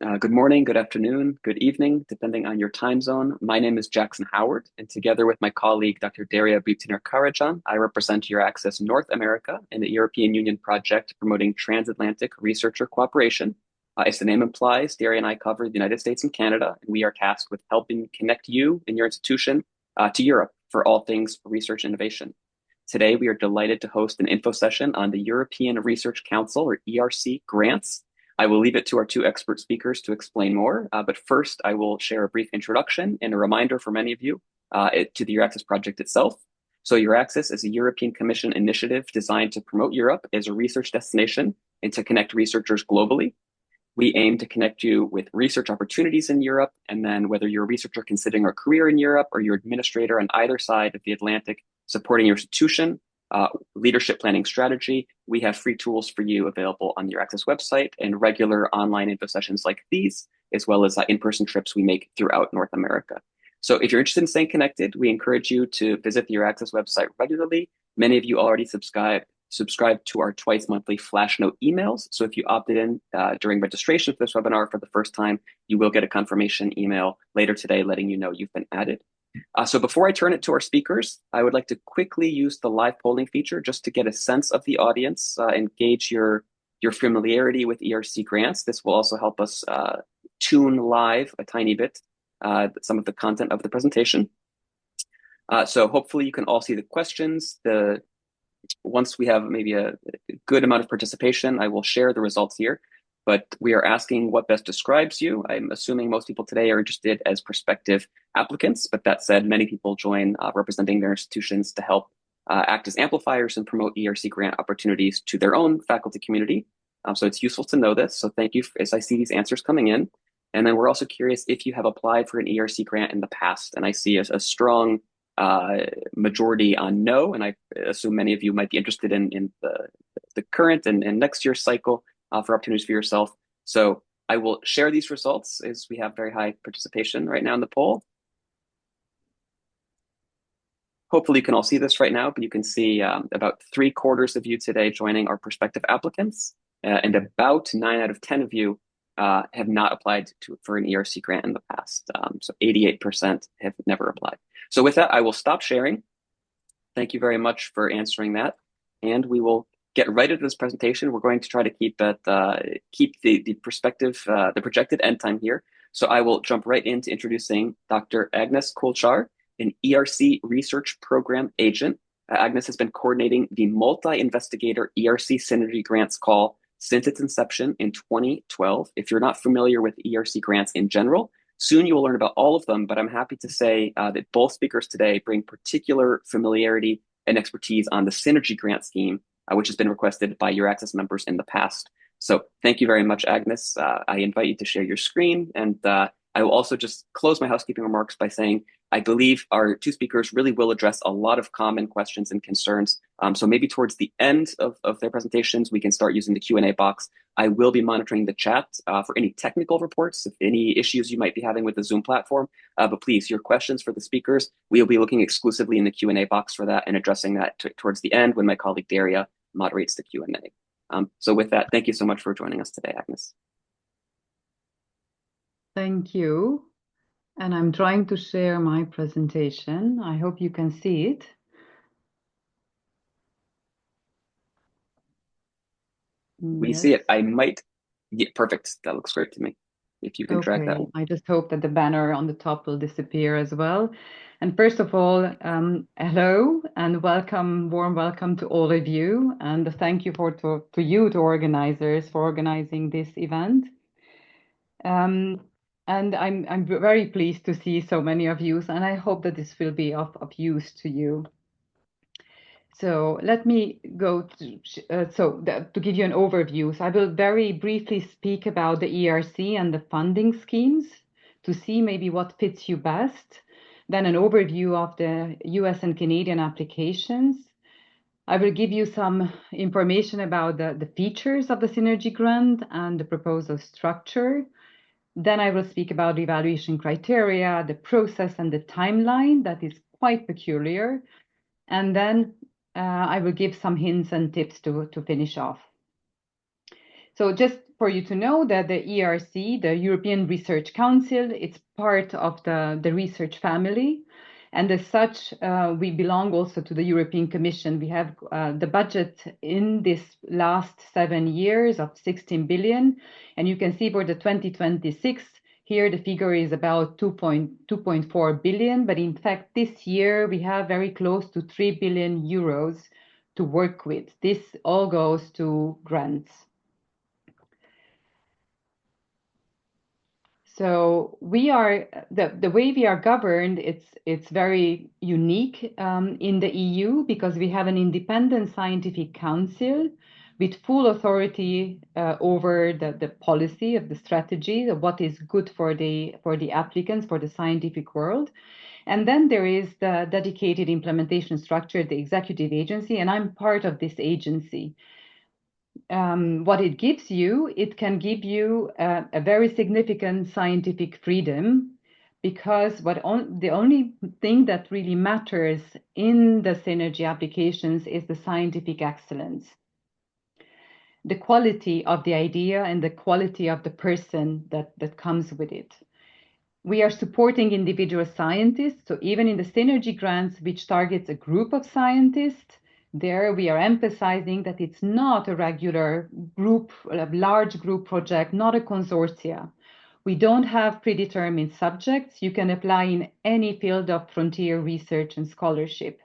Good morning, good afternoon, good evening, depending on your time zone. My name is Jackson Howard, and together with my colleague, Dr. Daria Butina-Karajan, I represent EURAXESS North America in the European Union project promoting transatlantic researcher cooperation. As the name implies, Daria and I cover the United States and Canada, and we are tasked with helping connect you and your institution to Europe for all things research innovation. Today, we are delighted to host an info session on the European Research Council, or ERC, grants. I will leave it to our two expert speakers to explain more, but first I will share a brief introduction and a reminder for many of you to the EURAXESS project itself. So EURAXESS is a European Commission initiative designed to promote Europe as a research destination and to connect researchers globally. We aim to connect you with research opportunities in Europe, and then whether you're a researcher considering a career in Europe or you're an administrator on either side of the Atlantic supporting your institution, leadership planning strategy, we have free tools for you available on the EURAXESS website and regular online info sessions like these, as well as in-person trips we make throughout North America. So if you're interested in staying connected, we encourage you to visit the EURAXESS website regularly. Many of you already subscribe to our twice monthly flash note emails. So if you opted in during registration for this webinar for the first time, you will get a confirmation email later today letting you know you've been added. So before I turn it to our speakers, I would like to quickly use the live polling feature just to get a sense of the audience and gauge your familiarity with ERC grants. This will also help us tune live a tiny bit some of the content of the presentation. So hopefully you can all see the questions. Once we have maybe a good amount of participation, I will share the results here. But we are asking what best describes you. I'm assuming most people today are interested as prospective applicants, but that said, many people join representing their institutions to help act as amplifiers and promote ERC grant opportunities to their own faculty community. So it's useful to know this. So thank you as I see these answers coming in. And then we're also curious if you have applied for an ERC grant in the past. And I see a strong majority on no, and I assume many of you might be interested in the current and next year's cycle for opportunities for yourself. So I will share these results as we have very high participation right now in the poll. Hopefully you can all see this right now, but you can see about 3/4 of you today joining our prospective applicants, and about 9 out of 10 of you have not applied for an ERC grant in the past. So 88% have never applied. So with that, I will stop sharing. Thank you very much for answering that. And we will get right into this presentation. We're going to try to keep the projected end time here. So I will jump right into introducing Dr. Agnes Kulchar, an ERC Research Program Agent. Agnes has been coordinating the multi-investigator ERC Synergy Grants call since its inception in 2012. If you're not familiar with ERC grants in general, soon you will learn about all of them, but I'm happy to say that both speakers today bring particular familiarity and expertise on the Synergy Grant scheme, which has been requested by EURAXESS members in the past. So thank you very much, Agnes. I invite you to share your screen, and I will also just close my housekeeping remarks by saying I believe our two speakers really will address a lot of common questions and concerns. So maybe towards the end of their presentations, we can start using the Q&A box. I will be monitoring the chat for any technical reports, if any issues you might be having with the Zoom platform. But please, your questions for the speakers, we'll be looking exclusively in the Q&A box for that and addressing that towards the end when my colleague Daria moderates the Q&A. So with that, thank you so much for joining us today, Agnes. Thank you. And I'm trying to share my presentation. I hope you can see it. We Yes. see it. Perfect. That looks great to me. If you can drag that. I just hope that the banner on the top will disappear as well. And first of all, hello and welcome, warm welcome to all of you. And thank you to you, to organizers, for organizing this event. And I'm very pleased to see so many of you, and I hope that this will be of use to you. So let me go to give you an overview. So I will very briefly speak about the ERC and the funding schemes to see maybe what fits you best. Then an overview of the US and Canadian applications. I will give you some information about the features of the Synergy Grant and the proposal structure. Then I will speak about the evaluation criteria, the process and the timeline that is quite peculiar. And then I will give some hints and tips to finish off. So just for you to know that the ERC, the European Research Council, it's part of the research family. And as such, we belong also to the European Commission. We have the budget in this last 7 years of 16 billion. And you can see for the 2026, here the figure is about 2.4 billion. But in fact, this year we have very close to 3 billion euros to work with. This all goes to grants. So we are the way we are governed. It's very unique in the EU because we have an independent scientific council with full authority over the policy of the strategy of what is good for the applicants, for the scientific world. And then there is the dedicated implementation structure, the executive agency, and I'm part of this agency. What it gives you, it can give you a very significant scientific freedom because the only thing that really matters in the synergy applications is the scientific excellence, the quality of the idea and the quality of the person that comes with it. We are supporting individual scientists, so even in the synergy grants, which targets a group of scientists, there we are emphasizing that it's not a regular group, a large group project, not a consortia. We don't have predetermined subjects. You can apply in any field of frontier research and scholarship.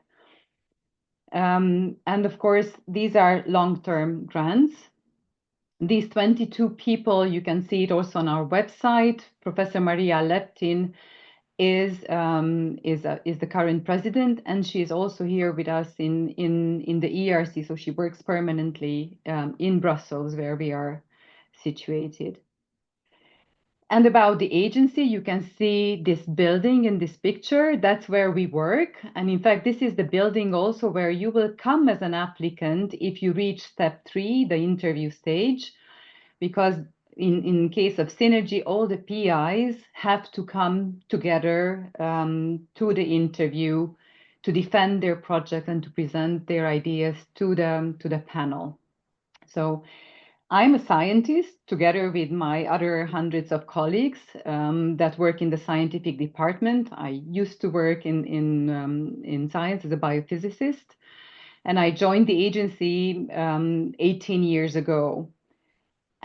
And of course, these are long-term grants. These 22 people, you can see it also on our website. Professor Maria Leptin is the current president, and she is also here with us in the ERC. So she works permanently in Brussels, where we are situated. And about the agency, you can see this building in this picture. That's where we work. And in fact, this is the building also where you will come as an applicant if you reach step 3, the interview stage, because in case of synergy, all the PIs have to come together to the interview to defend their project and to present their ideas to the panel. So I'm a scientist together with my other hundreds of colleagues that work in the scientific department. I used to work in science as a biophysicist, and I joined the agency 18 years ago.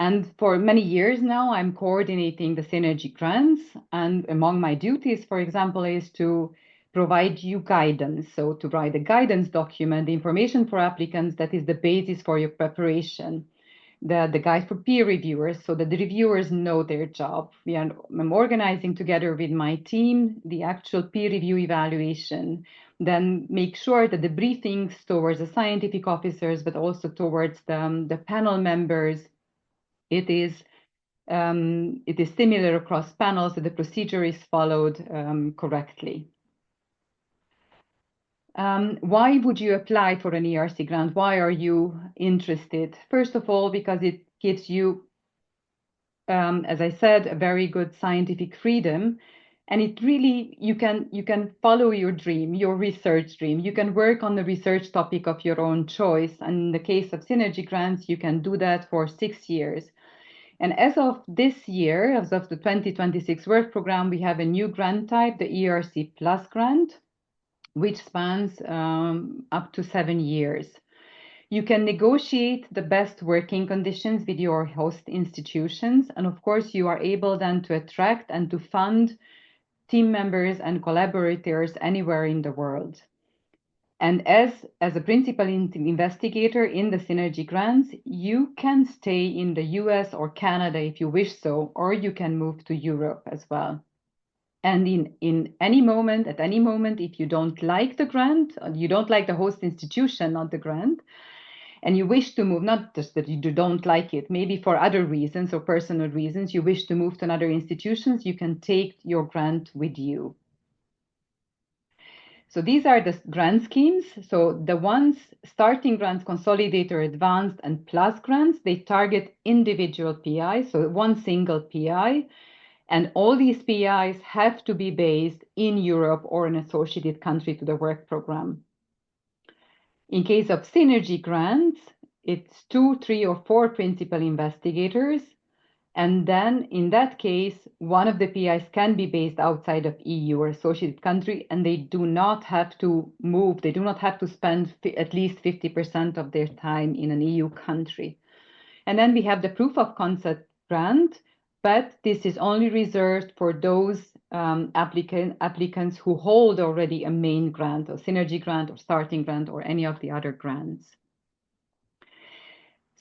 And for many years now, I'm coordinating the synergy grants. And among my duties, for example, is to provide you guidance. So to write a guidance document, the information for applicants that is the basis for your preparation. The guide for peer reviewers so that the reviewers know their job. I'm organizing together with my team the actual peer review evaluation, then make sure that the briefings towards the scientific officers, but also towards the panel members, it is similar across panels, that the procedure is followed correctly. Why would you apply for an ERC grant? Why are you interested? First of all, because it gives you, as I said, a very good scientific freedom, and it really, you can follow your dream, your research dream. You can work on the research topic of your own choice. And in the case of synergy grants, you can do that for 6 years. And as of this year, as of the 2026 work program, we have a new grant type, the ERC Plus grant, which spans up to 7 years. You can negotiate the best working conditions with your host institutions. And of course, you are able then to attract and to fund team members and collaborators anywhere in the world. And as a principal investigator in the synergy grants, you can stay in the US or Canada if you wish so, or you can move to Europe as well. And in any moment, at any moment, if you don't like the grant, you don't like the host institution, not the grant, and you wish to move, not just that you don't like it, maybe for other reasons or personal reasons, you wish to move to another institutions, you can take your grant with you. So these are the grant schemes. So the ones, starting grants, consolidator, advanced, and plus grants, they target individual PIs, so one single PI. And all these PIs have to be based in Europe or an associated country to the work program. In case of synergy grants, it's 2, 3, or 4 principal investigators. And then in that case, one of the PIs can be based outside of EU or associated country, and they do not have to move. They do not have to spend at least 50% of their time in an EU country. And then we have the proof of concept grant, but this is only reserved for those applicants who hold already a main grant or synergy grant or starting grant or any of the other grants.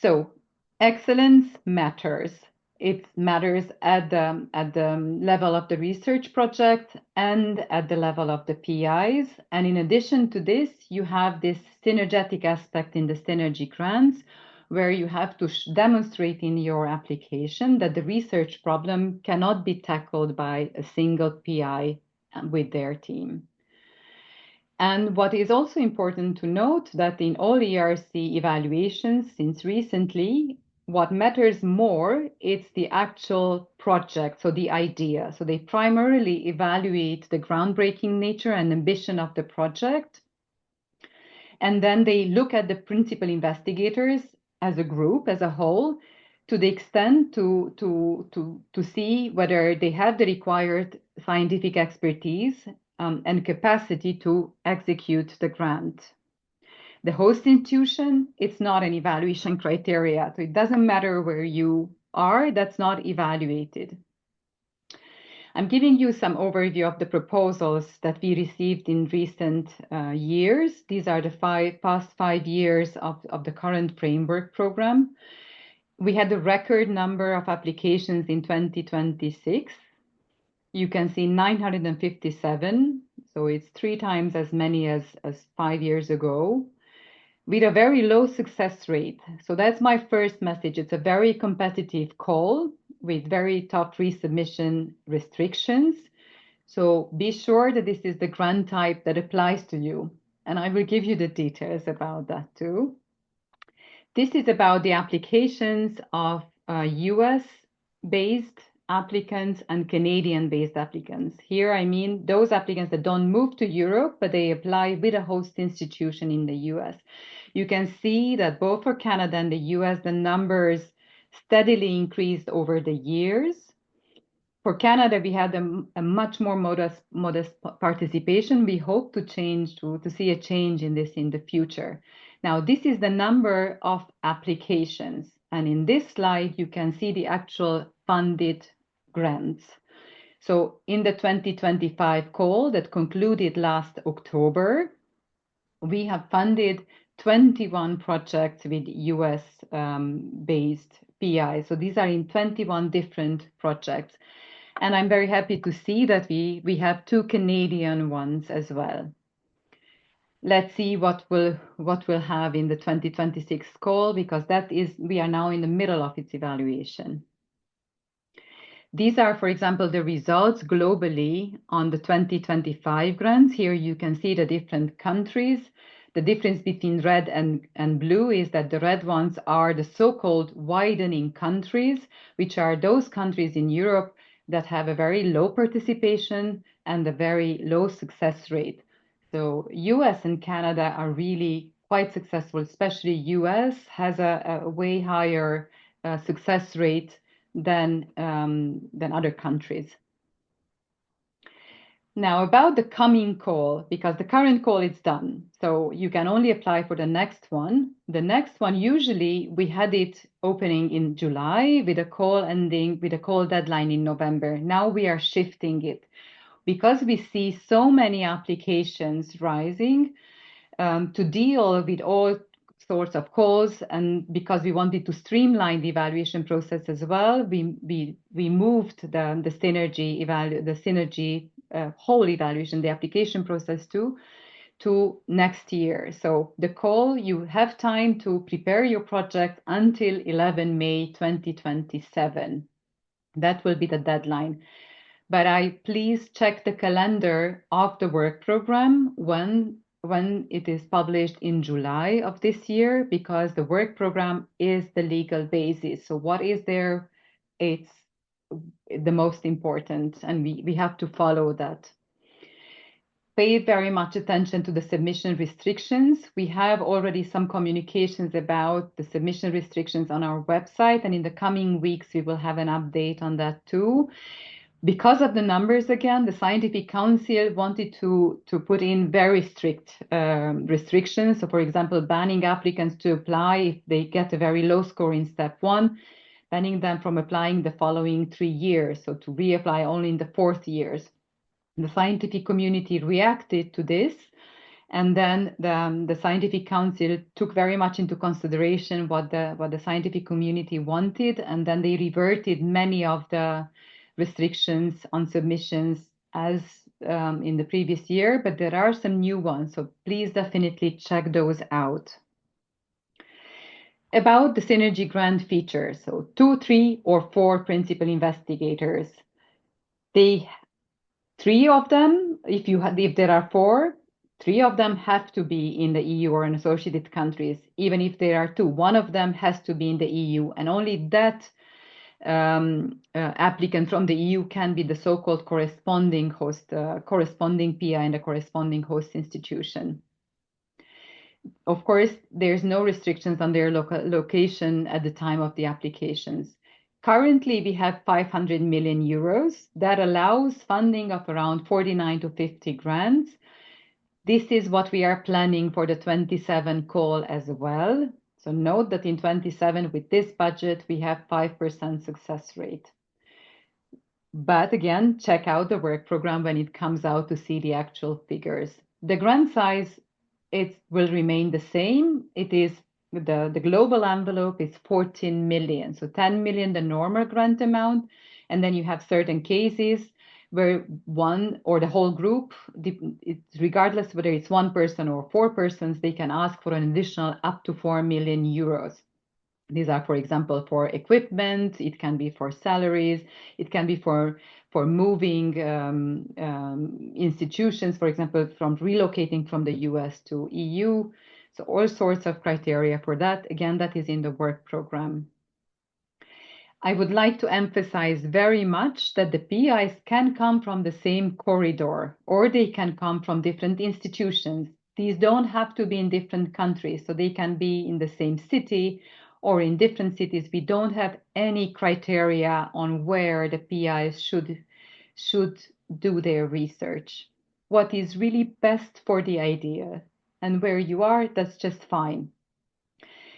So excellence matters. It matters at the level of the research project and at the level of the PIs. And in addition to this, you have this synergetic aspect in the synergy grants, where you have to demonstrate in your application that the research problem cannot be tackled by a single PI with their team. And what is also important to note that in all ERC evaluations since recently, what matters more is the actual project, so the idea. So they primarily evaluate the groundbreaking nature and ambition of the project. And then they look at the principal investigators as a group, as a whole, to the extent to see whether they have the required scientific expertise and capacity to execute the grant. The host institution, it's not an evaluation criteria. So it doesn't matter where you are, that's not evaluated. I'm giving you some overview of the proposals that we received in recent years. These are the past 5 years of the current framework program. We had a record number of applications in 2026. You can see 957, so it's 3 times as many as 5 years ago, with a very low success rate. So that's my first message. It's a very competitive call with very tough resubmission restrictions. So be sure that this is the grant type that applies to you. And I will give you the details about that too. This is about the applications of US-based applicants and Canadian-based applicants. Here, I mean those applicants that don't move to Europe, but they apply with a host institution in the US. You can see that both for Canada and the US, the numbers steadily increased over the years. For Canada, we had a much more modest participation. We hope to see a change in this in the future. Now, this is the number of applications. And in this slide, you can see the actual funded grants. So in the 2025 call that concluded last October, we have funded 21 projects with US based PI. So these are in 21 different projects. And I'm very happy to see that we have 2 Canadian ones as well. Let's see what we'll have in the 2026 call, because we are now in the middle of its evaluation. These are, for example, the results globally on the 2025 grants. Here you can see the different countries. The difference between red and blue is that the red ones are the so-called widening countries, which are those countries in Europe that have a very low participation and a very low success rate. So US and Canada are really quite successful, especially US has a way higher success rate than other countries. Now about the coming call, because the current call is done, so you can only apply for the next one. The next one, usually we had it opening in July with a call deadline in November. Now we are shifting it because we see so many applications rising to deal with all sorts of calls, and because we wanted to streamline the evaluation process as well, we moved the synergy whole evaluation, the application process to next year. So the call, you have time to prepare your project until 11 May 2027. That will be the deadline. But please check the calendar of the work program when it is published in July of this year, because the work program is the legal basis. So what is there? It's the most important, and we have to follow that. pay very much attention to the submission restrictions. We have already some communications about the submission restrictions on our website, and in the coming weeks, we will have an update on that too. Because of the numbers, again, the Scientific Council wanted to put in very strict restrictions. So, for example, banning applicants to apply if they get a very low score in step 1, banning them from applying the following 3 years, so to reapply only in the 4th years. The scientific community reacted to this, and then the Scientific Council took very much into consideration what the scientific community wanted, and then they reverted many of the restrictions on submissions as in the previous year, but there are some new ones, so please definitely check those out. About the Synergy Grant features, so 2, 3, or 4 principal investigators. 3 of them, if there are 4, 3 of them have to be in the EU or in associated countries. Even if there are 2, one of them has to be in the EU, and only that applicant from the EU can be the so-called corresponding host, corresponding PI and the corresponding host institution. Of course, there's no restrictions on their location at the time of the applications. Currently, we have 500 million euros that allows funding of around 49 to 50 grants. This is what we are planning for the 27 call as well. So note that in 27, with this budget, we have 5% success rate. But again, check out the work program when it comes out to see the actual figures. The grant size, it will remain the same. It is the global envelope is 14 million, so 10 million the normal grant amount, and then you have certain cases where one or the whole group, regardless whether it's one person or 4 persons, they can ask for an additional up to 4 million euros. These are, for example, for equipment, it can be for salaries, it can be for moving institutions, for example, from relocating from the US to EU. So all sorts of criteria for that. Again, that is in the work program. I would like to emphasize very much that the PIs can come from the same corridor, or they can come from different institutions. These don't have to be in different countries, so they can be in the same city or in different cities. We don't have any criteria on where the PIs should do their research. What is really best for the idea, and where you are, that's just fine.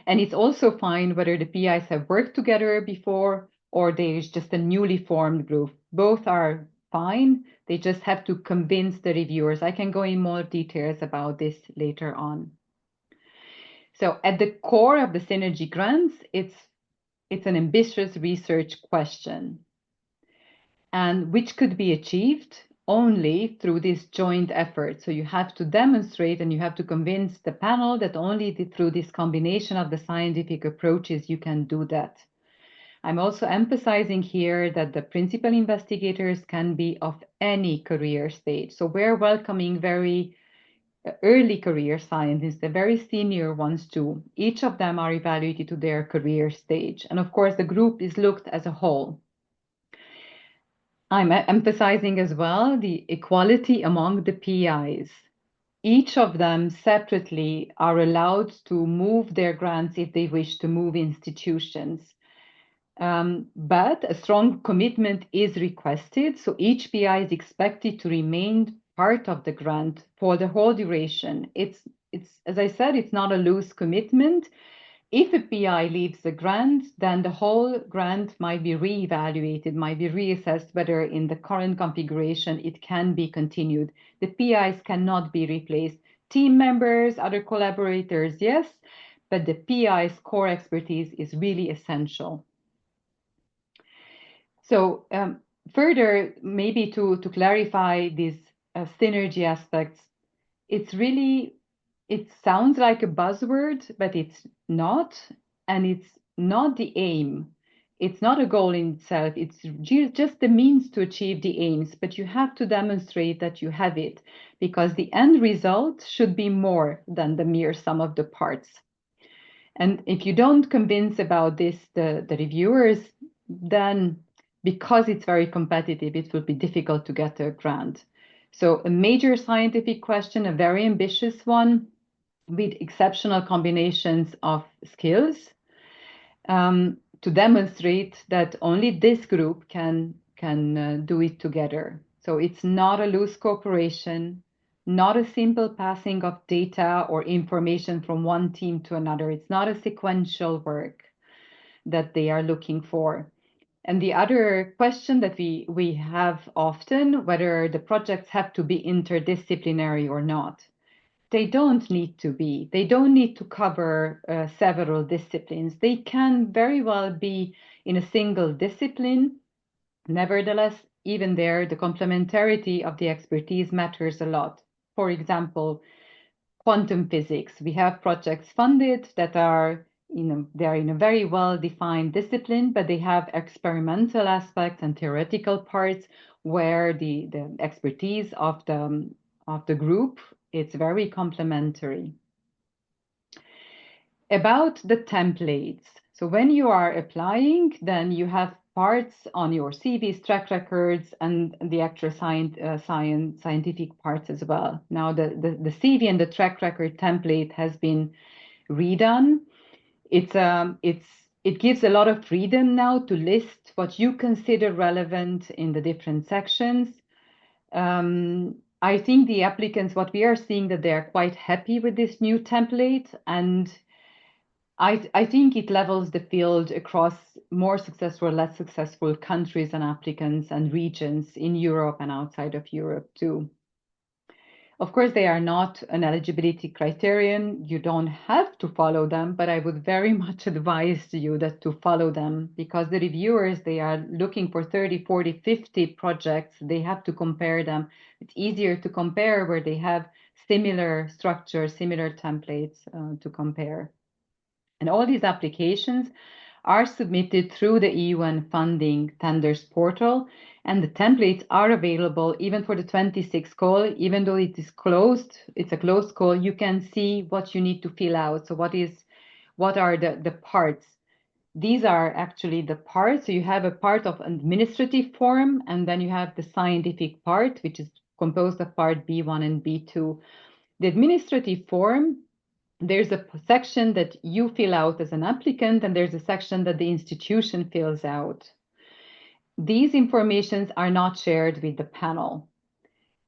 And it's also fine whether the PIs have worked together before or there's just a newly formed group. Both are fine. They just have to convince the reviewers. I can go in more details about this later on. So at the core of the Synergy grants, it's an ambitious research question, and which could be achieved only through this joint effort. So you have to demonstrate and you have to convince the panel that only through this combination of the scientific approaches you can do that. I'm also emphasizing here that the principal investigators can be of any career stage. So we're welcoming very early career scientists, the very senior ones too. Each of them are evaluated to their career stage. And of course, the group is looked as a whole. I'm emphasizing as well the equality among the PIs. Each of them separately are allowed to move their grants if they wish to move institutions. But a strong commitment is requested, so each PI is expected to remain part of the grant for the whole duration. It's as I said, it's not a loose commitment. If a PI leaves the grant, then the whole grant might be reevaluated, might be reassessed whether in the current configuration it can be continued. The PIs cannot be replaced. Team members, other collaborators, yes, but the PI's core expertise is really essential. So further, maybe to clarify these synergy aspects, it sounds like a buzzword, but it's not, and it's not the aim. It's not a goal in itself. It's just the means to achieve the aims, but you have to demonstrate that you have it, because the end result should be more than the mere sum of the parts. And if you don't convince about this the reviewers, then because it's very competitive, it will be difficult to get a grant. So a major scientific question, a very ambitious one with exceptional combinations of skills, to demonstrate that only this group can do it together. So it's not a loose cooperation, not a simple passing of data or information from one team to another. It's not a sequential work that they are looking for. And the other question that we have often, whether the projects have to be interdisciplinary or not. They don't need to be. They don't need to cover several disciplines. They can very well be in a single discipline. Nevertheless, even there, the complementarity of the expertise matters a lot. For example, quantum physics. We have projects funded that are, they're in a very well-defined discipline, but they have experimental aspects and theoretical parts where the expertise of the group, it's very complementary. About the templates. So when you are applying, then you have parts on your CVs, track records, and the actual scientific parts as well. Now the CV and the track record template has been redone. It gives a lot of freedom now to list what you consider relevant in the different sections. I think the applicants, what we are seeing, that they are quite happy with this new template, and I think it levels the field across more successful, less successful countries and applicants and regions in Europe and outside of Europe too. Of course, they are not an eligibility criterion. You don't have to follow them, but I would very much advise you that to follow them, because the reviewers, they are looking for 30, 40, 50 projects. They have to compare them. It's easier to compare where they have similar structures, similar templates to compare. And all these applications are submitted through the EU funding tenders portal, and the templates are available even for the 26 call. Even though it is closed, it's a closed call, you can see what you need to fill out. So what are the parts? These are actually the parts. So you have a part of administrative form, and then you have the scientific part, which is composed of part B1 and B2. The administrative form, there's a section that you fill out as an applicant, and there's a section that the institution fills out. These informations are not shared with the panel.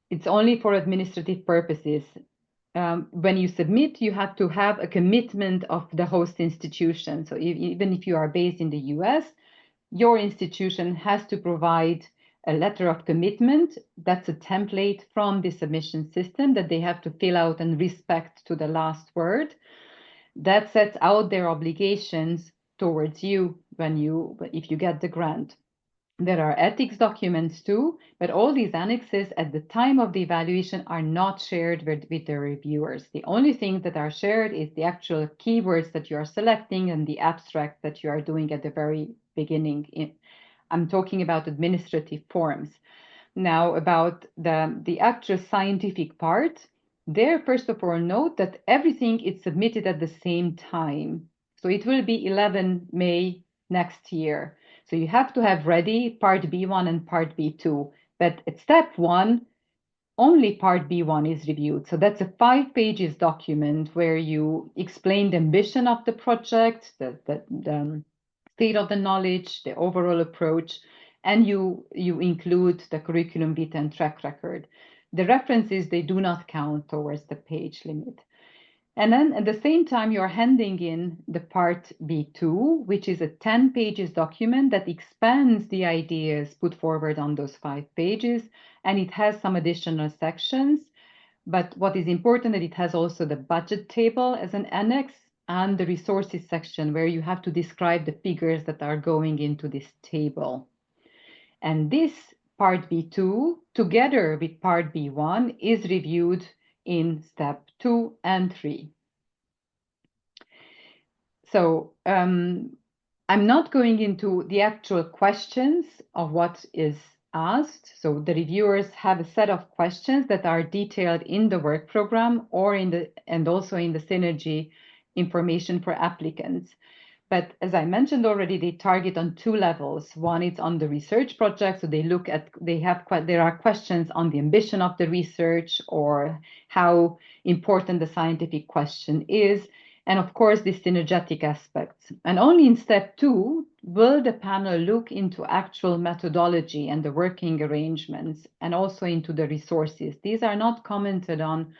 It's only for administrative purposes. When you submit, you have to have a commitment of the host institution. So even if you are based in the US, your institution has to provide a letter of commitment. That's a template from the submission system that they have to fill out and respect to the last word. That sets out their obligations towards you if you get the grant. There are ethics documents too, but all these annexes at the time of the evaluation are not shared with the reviewers. The only things that are shared is the actual keywords that you are selecting and the abstract that you are doing at the very beginning. I'm talking about administrative forms. Now, about the actual scientific part, there, first of all, note that everything is submitted at the same time. So it will be 11 May next year. So you have to have ready part B1 and part B2. But at step 1, only part B1 is reviewed. So that's a 5 pages document where you explain the ambition of the project, the state of the knowledge, the overall approach, and you include the curriculum vitae and track record. The references, they do not count towards the page limit. And then at the same time, you're handing in the part B2, which is a 10 pages document that expands the ideas put forward on those 5 pages, and it has some additional sections. But what is important that it has also the budget table as an annex and the resources section where you have to describe the figures that are going into this table. And this part B2, together with part B1, is reviewed in step 2 and 3. So I'm not going into the actual questions of what is asked. So the reviewers have a set of questions that are detailed in the work program or and also in the synergy information for applicants. But as I mentioned already, they target on two levels. One is on the research project. So they look at, there are questions on the ambition of the research or how important the scientific question is. And of course, the synergetic aspects. And only in step 2 will the panel look into actual methodology and the working arrangements and also into the resources. These are not commented on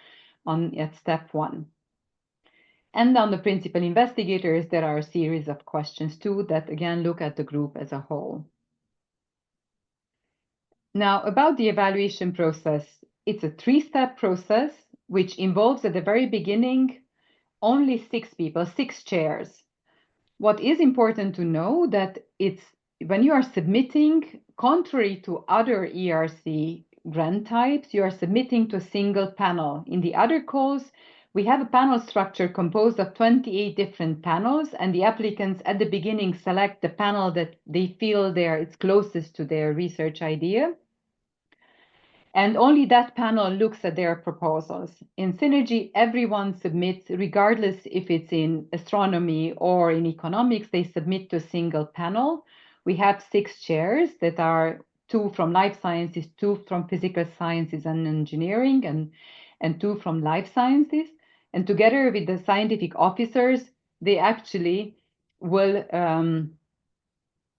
at step 1. And on the principal investigators, there are a series of questions too that again look at the group as a whole. Now, about the evaluation process, it's a 3-step process which involves at the very beginning only 6 people, 6 chairs. What is important to know that it's when you are submitting, contrary to other ERC grant types, you are submitting to a single panel. In the other calls, we have a panel structure composed of 28 different panels, and the applicants at the beginning select the panel that they feel it's closest to their research idea. And only that panel looks at their proposals. In Synergy, everyone submits, regardless if it's in astronomy or in economics, they submit to a single panel. We have 6 chairs that are 2 from life sciences, 2 from physical sciences and engineering, and 2 from life sciences. And together with the scientific officers, they actually will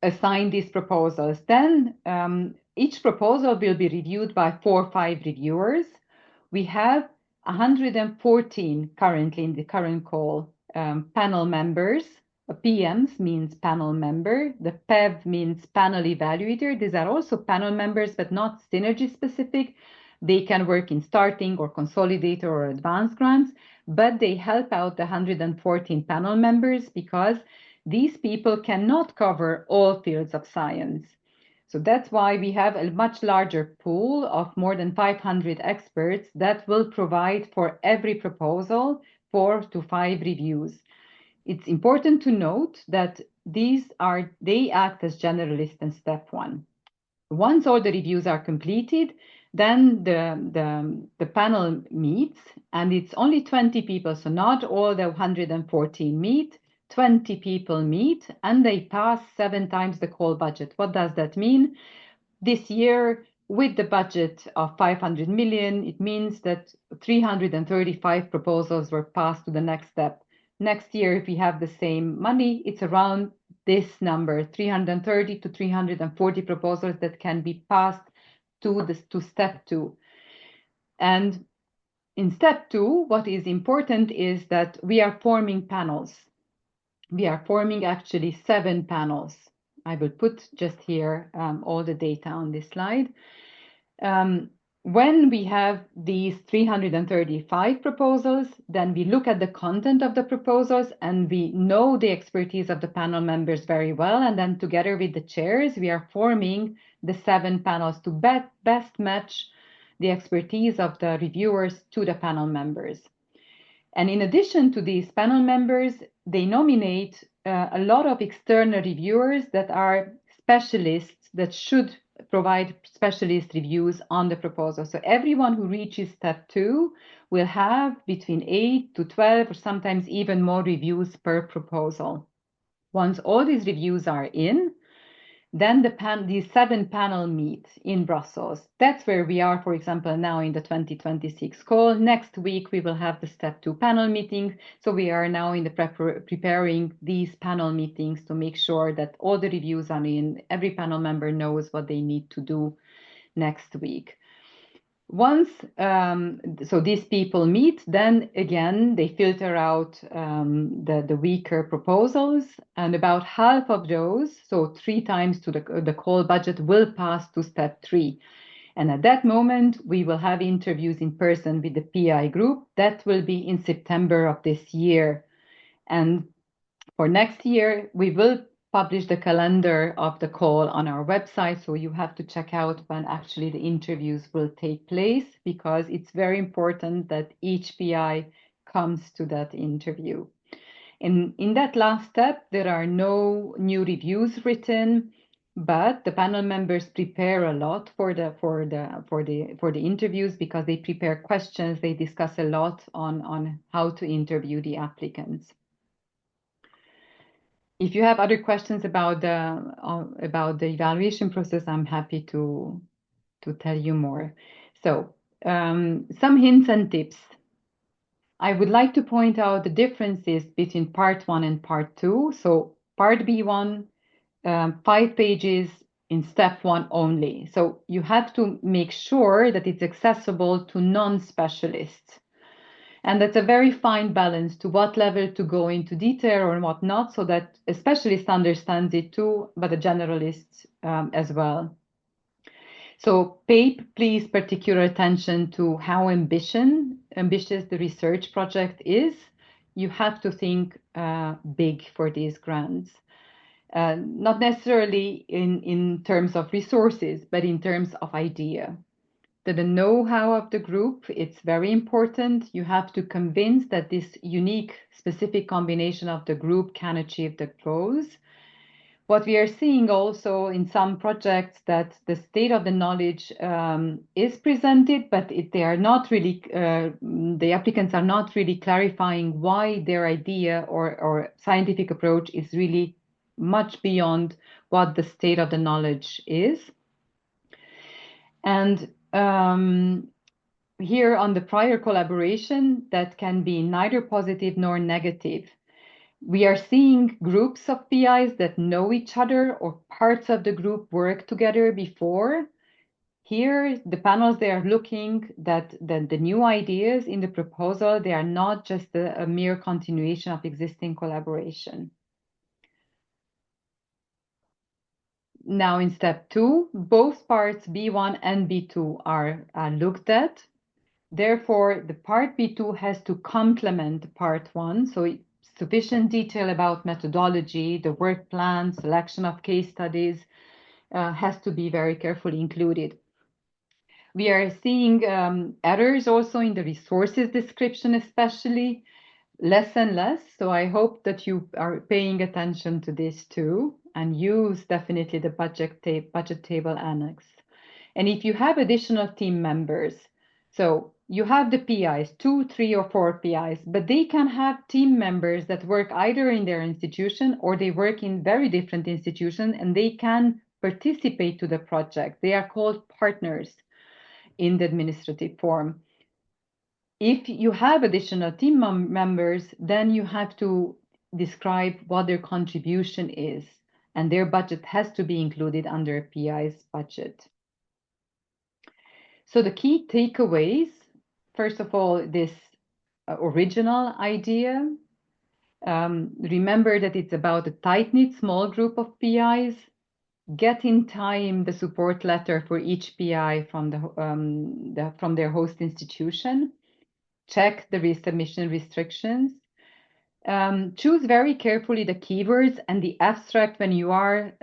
assign these proposals. Then each proposal will be reviewed by 4 or 5 reviewers. We have 114 currently in the current call panel members. PMs means panel member. The PEV means panel evaluator. These are also panel members, but not Synergy specific. They can work in starting or consolidator or advanced grants, but they help out the 114 panel members because these people cannot cover all fields of science. So that's why we have a much larger pool of more than 500 experts that will provide for every proposal 4 to 5 reviews. It's important to note that they act as generalists in step 1. Once all the reviews are completed, then the panel meets, and it's only 20 people, so not all the 114 meet. 20 people meet and they pass 7 times the call budget. What does that mean? This year, with the budget of 500 million, it means that 335 proposals were passed to the next step. Next year, if we have the same money, it's around this number, 330 to 340 proposals that can be passed to step 2. And in step 2, what is important is that we are forming panels. We are forming actually 7 panels. I will put just here all the data on this slide. When we have these 335 proposals, then we look at the content of the proposals and we know the expertise of the panel members very well. And then together with the chairs, we are forming the 7 panels to best match the expertise of the reviewers to the panel members. And in addition to these panel members, they nominate a lot of external reviewers that are specialists that should provide specialist reviews on the proposal. So everyone who reaches step 2 will have between 8 to 12 or sometimes even more reviews per proposal. Once all these reviews are in, then these 7 panel meet in Brussels. That's where we are, for example, now in the 2026 call. Next week, we will have the step 2 panel meetings. So we are now in the preparing these panel meetings to make sure that all the reviews are in. Every panel member knows what they need to do next week. Once so these people meet, then again they filter out the weaker proposals, and about half of those, so 3 times to the call budget, will pass to step 3. And at that moment, we will have interviews in person with the PI group. That will be in September of this year. And for next year, we will publish the calendar of the call on our website. So you have to check out when actually the interviews will take place, because it's very important that each PI comes to that interview. In that last step, there are no new reviews written, but the panel members prepare a lot for the interviews, because they prepare questions. They discuss a lot on how to interview the applicants. if you have other questions about the evaluation process, I'm happy to tell you more. So some hints and tips. I would like to point out the differences between part 1 and part 2. So part B1, 5 pages in step 1 only. So you have to make sure that it's accessible to non-specialists. And that's a very fine balance to what level to go into detail or what not, so that a specialist understands it too, but a generalist as well. So pay, please, particular attention to how ambitious the research project is. You have to think big for these grants. Not necessarily in terms of resources, but in terms of idea. The know-how of the group, it's very important. You have to convince that this unique, specific combination of the group can achieve the goals. What we are seeing also in some projects that the state of the knowledge is presented, but they are not really, the applicants are not really clarifying why their idea or scientific approach is really much beyond what the state of the knowledge is. And here on the prior collaboration, that can be neither positive nor negative. We are seeing groups of PIs that know each other or parts of the group work together before. Here, the panels, they are looking that the new ideas in the proposal, they are not just a mere continuation of existing collaboration. Now in step 2, both parts B1 and B2 are looked at. Therefore, the part B2 has to complement part 1. So sufficient detail about methodology, the work plan, selection of case studies has to be very carefully included. We are seeing errors also in the resources description, especially less and less. So I hope that you are paying attention to this too and use definitely the budget table annex. And if you have additional team members, so you have the PIs, 2, 3, or 4 PIs, but they can have team members that work either in their institution or they work in very different institutions and they can participate to the project. They are called partners in the administrative form. If you have additional team members, then you have to describe what their contribution is, and their budget has to be included under a PI's budget. So the key takeaways, first of all, this original idea. Remember that it's about a tight-knit small group of PIs. Get in time the support letter for each PI from from their host institution. Check the resubmission restrictions. Choose very carefully the keywords and the abstract when you are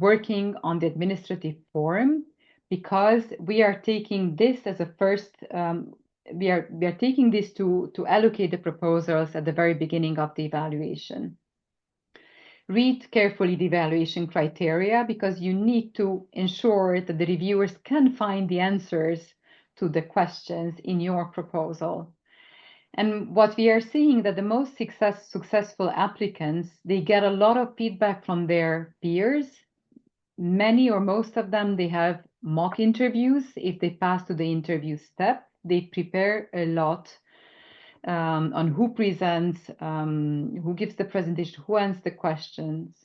working on the administrative form, because we are taking this as a first, we are taking this to allocate the proposals at the very beginning of the evaluation. Read carefully the evaluation criteria, because you need to ensure that the reviewers can find the answers to the questions in your proposal. And what we are seeing that the most successful applicants, they get a lot of feedback from their peers. Many or most of them, they have mock interviews. If they pass to the interview step, they prepare a lot on who presents, who gives the presentation, who answers the questions.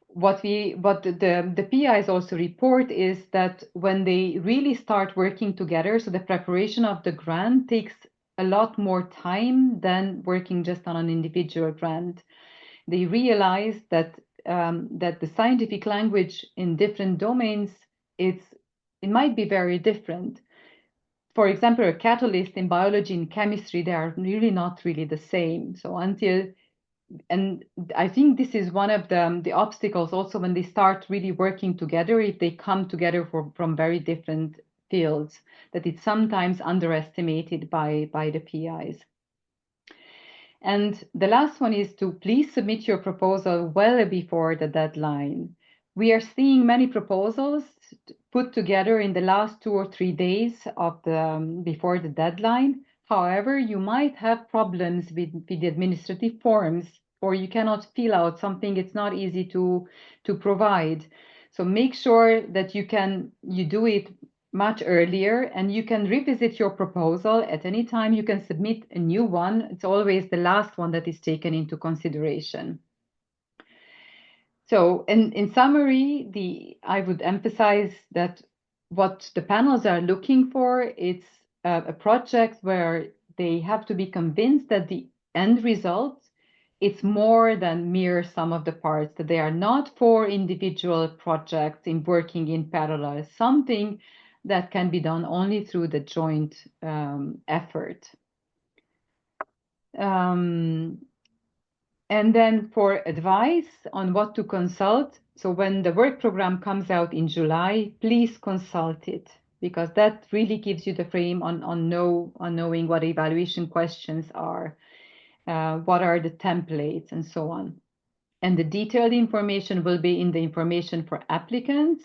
What the PIs also report is that when they really start working together, so the preparation of the grant takes a lot more time than working just on an individual grant. They realize that that the scientific language in different domains, it might be very different. For example, a catalyst in biology and chemistry, they are really not really the same. So and I think this is one of the obstacles also when they start really working together, if they come together from very different fields, that it's sometimes underestimated by the PIs. And the last one is to please submit your proposal well before the deadline. We are seeing many proposals put together in the last 2 or 3 days of before the deadline. However, you might have problems with the administrative forms or you cannot fill out something, it's not easy to provide. So make sure that you do it much earlier, and you can revisit your proposal at any time. You can submit a new one. It's always the last one that is taken into consideration. So in summary, I would emphasize that what the panels are looking for, it's a project where they have to be convinced that the end result, it's more than mere sum of the parts, that they are not for individual projects in working in parallel, something that can be done only through the joint effort. And then for advice on what to consult, so when the work program comes out in July, please consult it, because that really gives you the frame on knowing what evaluation questions are, what are the templates, and so on. And the detailed information will be in the information for applicants.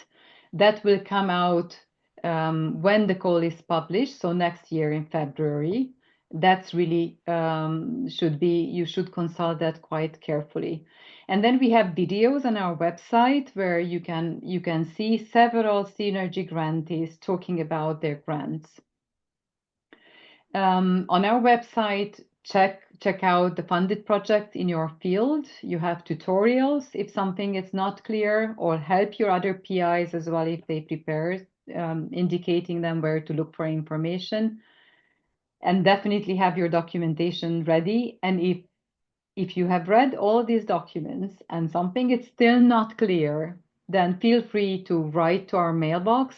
That will come out when the call is published, so next year in February. That's really you should consult that quite carefully. And then we have videos on our website where you can see several Synergy grantees talking about their grants. On our website, check out the funded project in your field. You have tutorials if something is not clear, or help your other PIs as well if they prepare, indicating them where to look for information. And definitely have your documentation ready. And if you have read all these documents and something is still not clear, then feel free to write to our mailbox.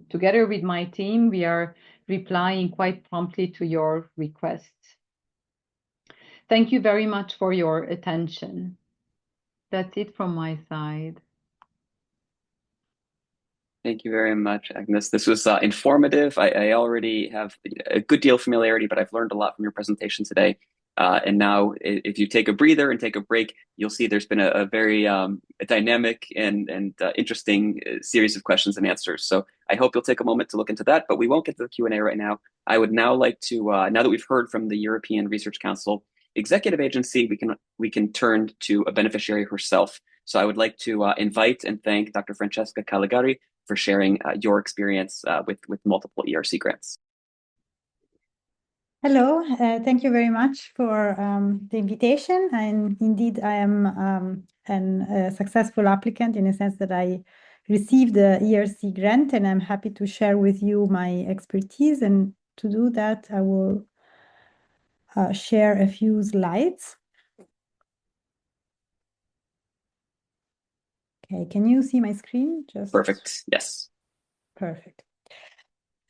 Together with my team, we are replying quite promptly to your requests. Thank you very much for your attention. That's it from my side. Thank you very much, Agnes. This was informative. I already have a good deal of familiarity, but I've learned a lot from your presentation today. And now, if you take a breather and take a break, you'll see there's been a very dynamic and interesting series of questions and answers. So I hope you'll take a moment to look into that, but we won't get to the Q&A right now. I would now like to, now that we've heard from the European Research Council Executive Agency, we can turn to a beneficiary herself. So I would like to invite and thank Dr. Francesca Caligari for sharing your experience with multiple ERC grants. Hello, thank you very much for the invitation. And indeed, I am a successful applicant in a sense that I received the ERC grant, and I'm happy to share with you my expertise. And to do that, I will share a few slides. Okay, can you see my screen? Perfect, yes. Perfect.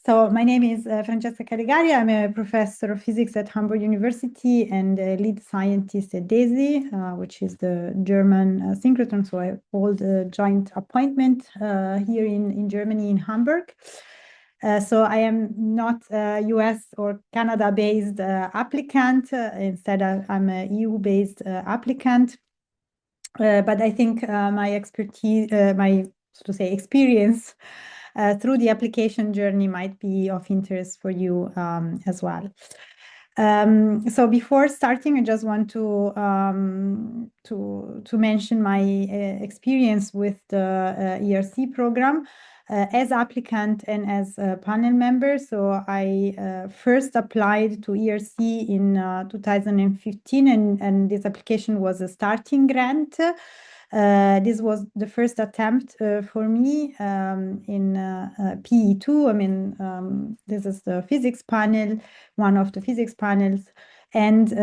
So my name is Francesca Caligari. I'm a professor of physics at Hamburg University and a lead scientist at DESI, which is the German synchrotron. So I hold a joint appointment here in Germany, in Hamburg. So I am not a US or Canada-based applicant. Instead, I'm a EU-based applicant. But I think my expertise, my so to say experience through the application journey might be of interest for you as well. So before starting, I just want to mention my experience with the ERC program as applicant and as a panel member. So I first applied to ERC in 2015, and this application was a starting grant. This was the first attempt for me in PE2. I mean, this is the physics panel, one of the physics panels, and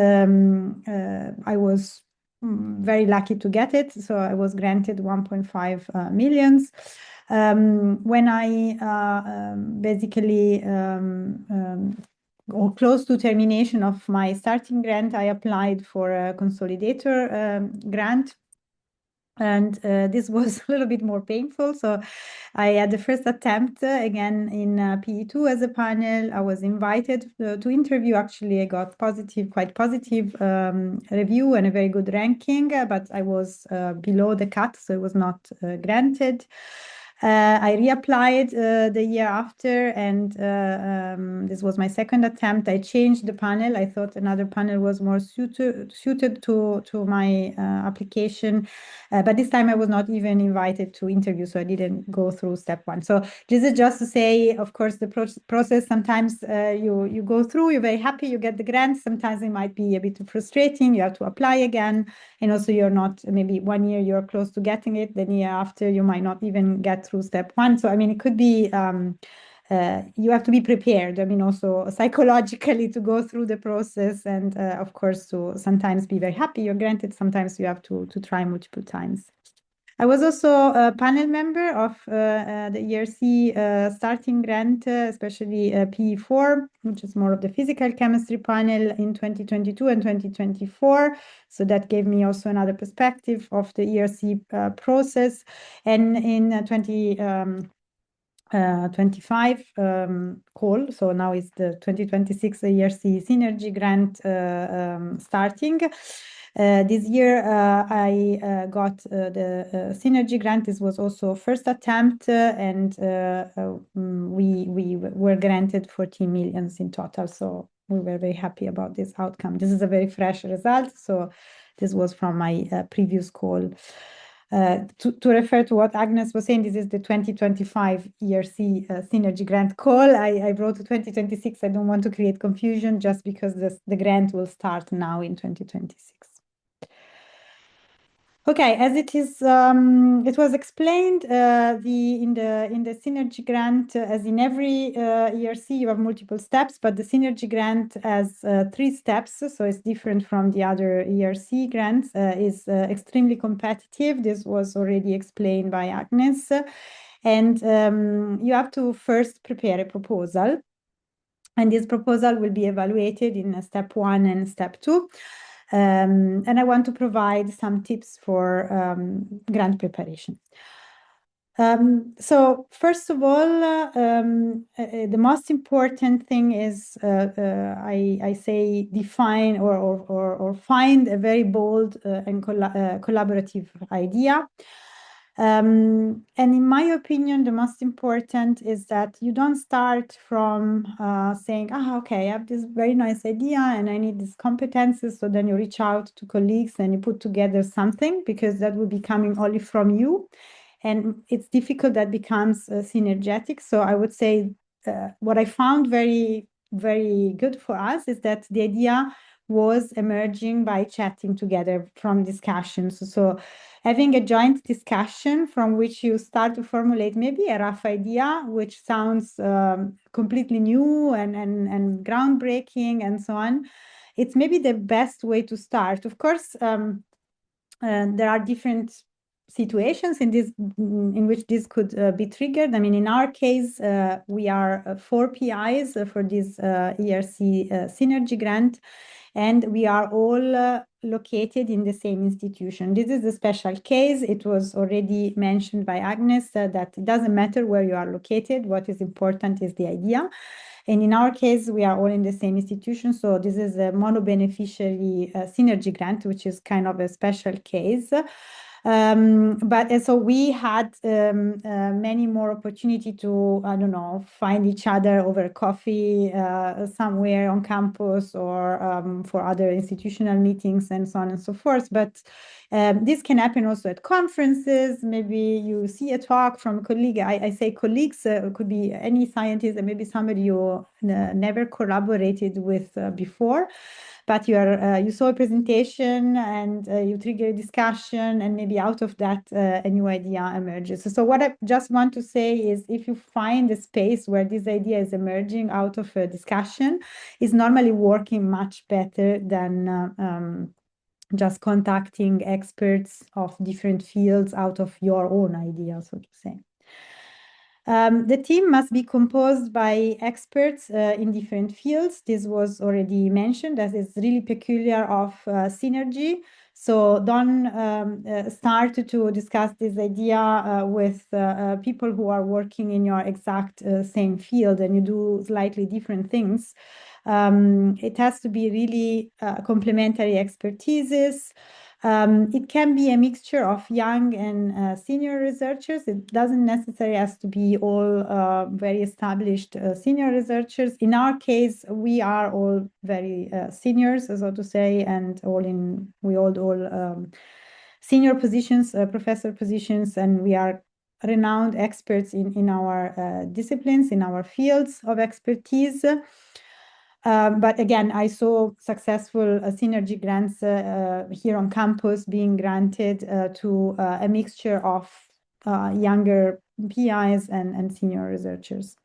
I was very lucky to get it. So I was granted 1.5 millions. When I basically or close to termination of my starting grant, I applied for a consolidator grant. And this was a little bit more painful. So I had the first attempt again in PE2 as a panel. I was invited to interview. Actually, I got quite positive review and a very good ranking, but I was below the cut, so it was not granted. I reapplied the year after, and this was my second attempt. I changed the panel. I thought another panel was more suited to my application, but this time I was not even invited to interview, so I didn't go through step one. So this is just to say, of course, the process, sometimes you go through, you're very happy, you get the grant. Sometimes it might be a bit frustrating, you have to apply again, and also you're not, maybe 1 year you're close to getting it, then year after you might not even get through step one. So I mean, it could be you have to be prepared, I mean, also psychologically to go through the process, and of course to sometimes be very happy you're granted, sometimes you have to try multiple times. I was also a panel member of the ERC starting grant, especially PE4, which is more of the physical chemistry panel in 2022 and 2024. So that gave me also another perspective of the ERC process. And in 2025 call, so now it's the 2026 ERC Synergy Grant starting. This year I got the Synergy Grant. This was also first attempt, and we were granted 14 million in total. So we were very happy about this outcome. This is a very fresh result. So this was from my previous call. To refer to what Agnes was saying, this is the 2025 ERC Synergy Grant call. I wrote 2026. I don't want to create confusion just because the grant will start now in 2026. Okay, as it is, it was explained in the Synergy Grant, as in every ERC, you have multiple steps, but the Synergy Grant has 3 steps, so it's different from the other ERC grants. Is extremely competitive. This was already explained by Agnes, and you have to first prepare a proposal, and this proposal will be evaluated in step 1 and step 2. And I want to provide some tips for grant preparation. So first of all, the most important thing is I say define or find a very bold and collaborative idea. And in my opinion, the most important is that you don't start from saying, okay, I have this very nice idea and I need these competences. So then you reach out to colleagues and you put together something, because that will be coming only from you. And it's difficult, that becomes synergetic. So I would say what I found very, very good for us is that the idea was emerging by chatting together from discussions. So having a joint discussion from which you start to formulate maybe a rough idea, which sounds completely new and groundbreaking and so on. It's maybe the best way to start. Of course, there are different situations in which this could be triggered. I mean, in our case, we are 4 PIs for this ERC Synergy Grant, and we are all located in the same institution. This is a special case. It was already mentioned by Agnes that it doesn't matter where you are located. What is important is the idea. And in our case, we are all in the same institution. So this is a mono-beneficiary synergy grant, which is kind of a special case. But so we had many more opportunity to, I don't know, find each other over coffee somewhere on campus, or for other institutional meetings and so on and so forth. But this can happen also at conferences. Maybe you see a talk from a colleague. I say colleagues, could be any scientist, and maybe somebody you never collaborated with before. But you saw a presentation and you trigger a discussion, and maybe out of that a new idea emerges. So what I just want to say is, if you find a space where this idea is emerging out of a discussion, it's normally working much better than just contacting experts of different fields out of your own idea, so to say. The team must be composed by experts in different fields. This was already mentioned, that is really peculiar of synergy. So don't start to discuss this idea with people who are working in your exact same field, and you do slightly different things. It has to be really complementary expertises. It can be a mixture of young and senior researchers. It doesn't necessarily have to be all very established senior researchers. In our case, we are all very seniors, so to say, and we hold all senior positions, professor positions, and we are renowned experts in our disciplines, in our fields of expertise. But again, I saw successful synergy grants here on campus being granted to a mixture of younger PIs and senior researchers.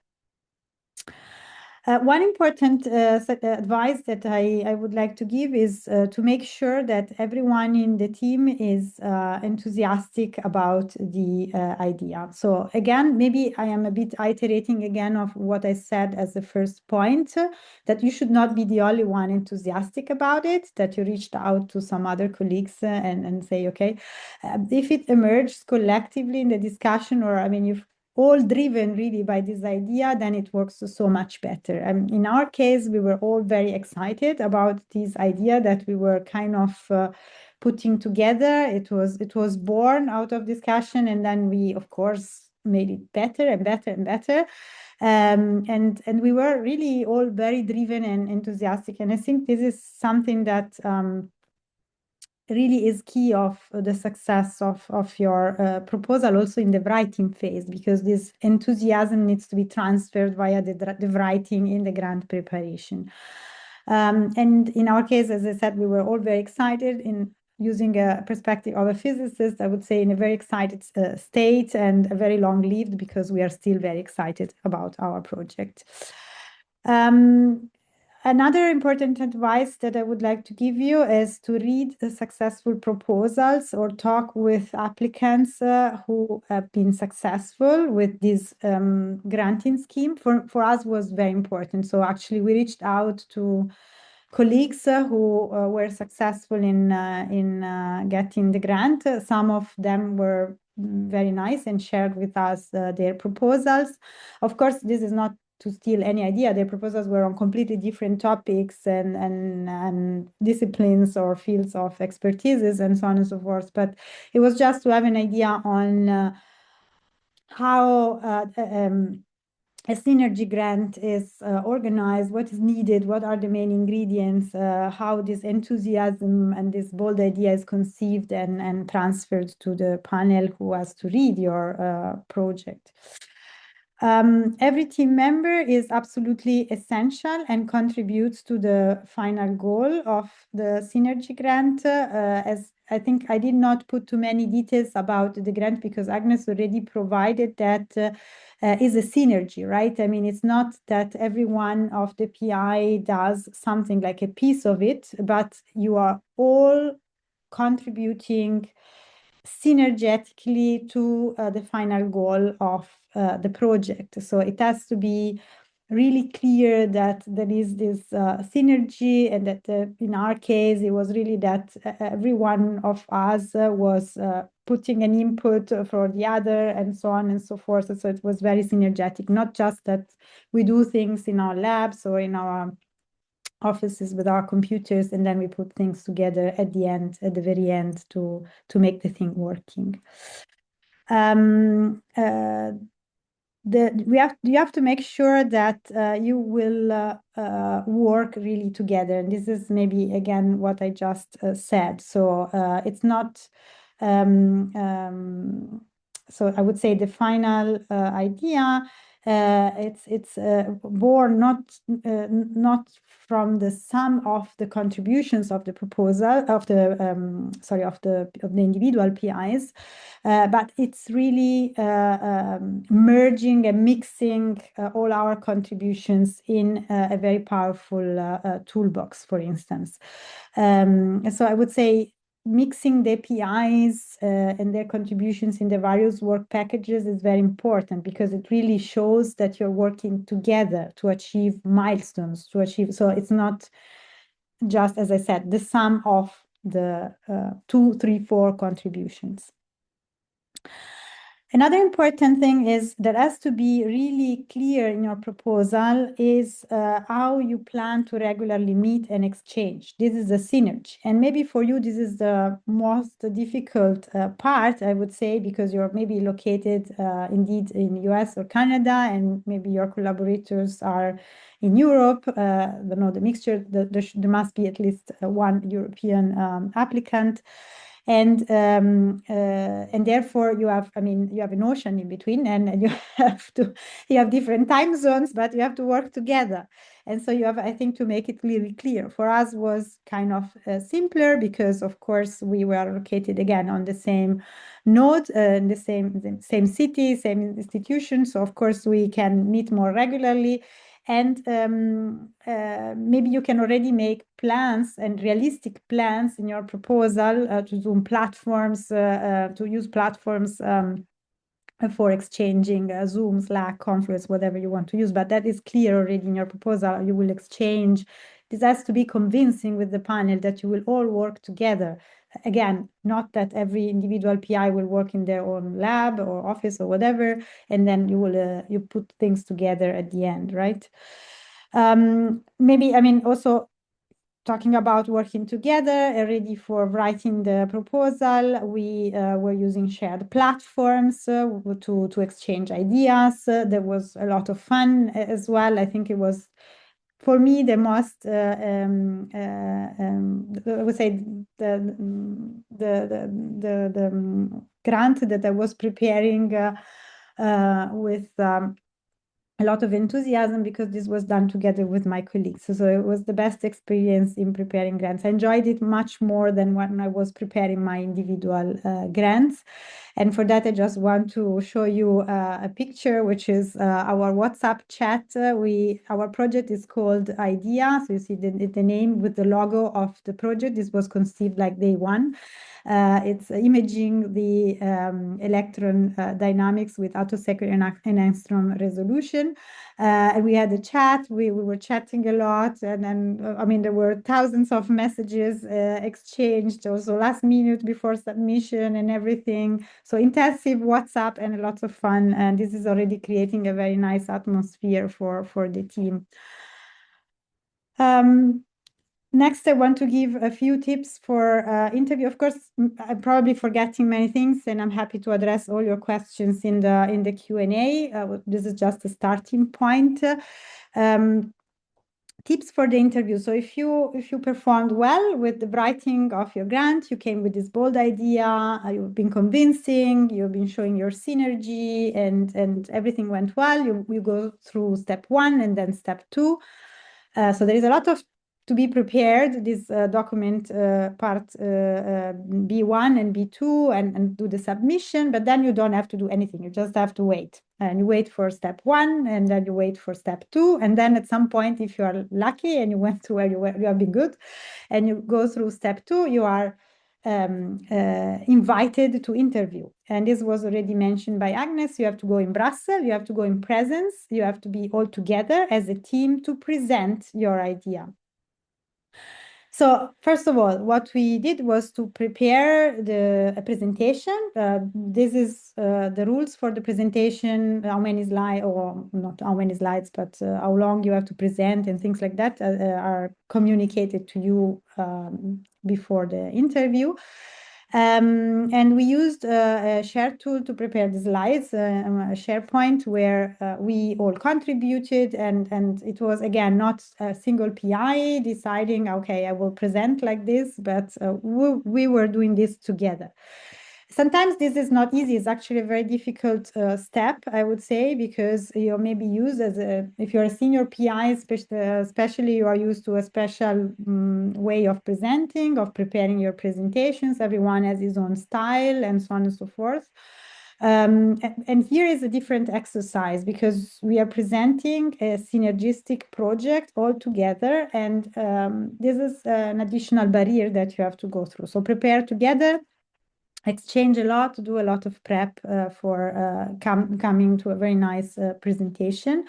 One important advice that I would like to give is to make sure that everyone in the team is enthusiastic about the idea. So again, maybe I am a bit iterating again of what I said as the first point, that you should not be the only one enthusiastic about it, that you reached out to some other colleagues and say, okay, if it emerges collectively in the discussion, or I mean, you've all driven really by this idea, then it works so much better. In our case, we were all very excited about this idea that we were kind of putting together. It was born out of discussion, and then we, of course, made it better and better and better. And we were really all very driven and enthusiastic. And I think this is something that really is key of the success of your proposal also in the writing phase, because this enthusiasm needs to be transferred via the writing in the grant preparation. And in our case, as I said, we were all very excited in using a perspective of a physicist, I would say in a very excited state and a very long-lived, because we are still very excited about our project. Another important advice that I would like to give you is to read the successful proposals or talk with applicants who have been successful with this granting scheme. For us was very important. So actually we reached out to colleagues who were successful in getting the grant. Some of them were very nice and shared with us their proposals. Of course, this is not to steal any idea. Their proposals were on completely different topics and disciplines or fields of expertises and so on and so forth. But it was just to have an idea on how a synergy grant is organized, what is needed, what are the main ingredients, how this enthusiasm and this bold idea is conceived and transferred to the panel who has to read your project. Every team member is absolutely essential and contributes to the final goal of the Synergy Grant. As I think I did not put too many details about the grant because Agnes already provided that is a synergy, right? I mean, it's not that every one of the PI does something like a piece of it, but you are all contributing synergetically to the final goal of the project. So it has to be really clear that there is this synergy, and that in our case, it was really that every one of us was putting an input for the other and so on and so forth. So it was very synergetic, not just that we do things in our labs or in our offices with our computers, and then we put things together at the very end to make the thing working. You have to make sure that you will work really together, and this is maybe again what I just said. So it's not so I would say the final idea, it's born not from the sum of the contributions of the proposal of the individual PIs, but it's really merging and mixing all our contributions in a very powerful toolbox, for instance. So I would say mixing the PIs and their contributions in the various work packages is very important, because it really shows that you're working together to achieve milestones, so it's not just, as I said, the sum of the 2, 3, 4 contributions. Another important thing is that has to be really clear in your proposal is how you plan to regularly meet and exchange. This is a synergy. And maybe for you, this is the most difficult part, I would say, because you're maybe located indeed in US or Canada, and maybe your collaborators are in Europe. I don't know, the mixture, there must be at least one European applicant. And therefore you have, you have an ocean in between, and you have different time zones, but you have to work together. And so you have, I think, to make it really clear. For us was kind of simpler because, of course, we were located again on the same node, in the same city, same institution. So of course we can meet more regularly. And maybe you can already make plans and realistic plans in your proposal to Zoom platforms, to use platforms for exchanging Zoom, Slack, Confluence, whatever you want to use. But that is clear already in your proposal. You will exchange. This has to be convincing with the panel that you will all work together. Again, not that every individual PI will work in their own lab or office or whatever, and then you will you put things together at the end, right? Maybe, also talking about working together, ready for writing the proposal, we were using shared platforms to exchange ideas. There was a lot of fun as well. I think it was, for me, the most, I would say, the grant that I was preparing with a lot of enthusiasm, because this was done together with my colleagues. So it was the best experience in preparing grants. I enjoyed it much more than when I was preparing my individual grants. And for that, I just want to show you a picture, which is our WhatsApp chat. Our project is called IDEA. So you see the name with the logo of the project. This was conceived like day one. It's imaging the electron dynamics with attosecond and angstrom resolution. And we had a chat. We were chatting a lot, and then there were thousands of messages exchanged also last minute before submission and everything. So intensive WhatsApp and lots of fun. And this is already creating a very nice atmosphere for the team. Next, I want to give a few tips for interview. Of course, I'm probably forgetting many things, and I'm happy to address all your questions in the Q&A. This is just a starting point. Tips for the interview. So if you performed well with the writing of your grant, you came with this bold idea, you've been convincing, you've been showing your synergy, and everything went well, you go through step 1 and then step 2. So there is a lot to be prepared, this document part B1 and B2, and do the submission, but then you don't have to do anything. You just have to wait. And you wait for step 1, and then you wait for step 2. And then at some point, if you are lucky and you went to where you have been good, and you go through step 2, you are invited to interview. And this was already mentioned by Agnes. You have to go in Brussels, you have to go in presence, you have to be all together as a team to present your idea. So first of all, what we did was to prepare a presentation. This is the rules for the presentation, how many slides, or not how many slides, but how long you have to present and things like that are communicated to you before the interview. And we used a share tool to prepare the slides, a SharePoint, where we all contributed, and it was, again, not a single PI deciding, okay, I will present like this, but we were doing this together. Sometimes this is not easy. It's actually a very difficult step, I would say, because you're maybe used as if you're a senior PI, especially you are used to a special way of presenting, of preparing your presentations. Everyone has his own style and so on and so forth. And here is a different exercise, because we are presenting a synergistic project all together, and this is an additional barrier that you have to go through. So prepare together, exchange a lot, do a lot of prep for coming to a very nice presentation.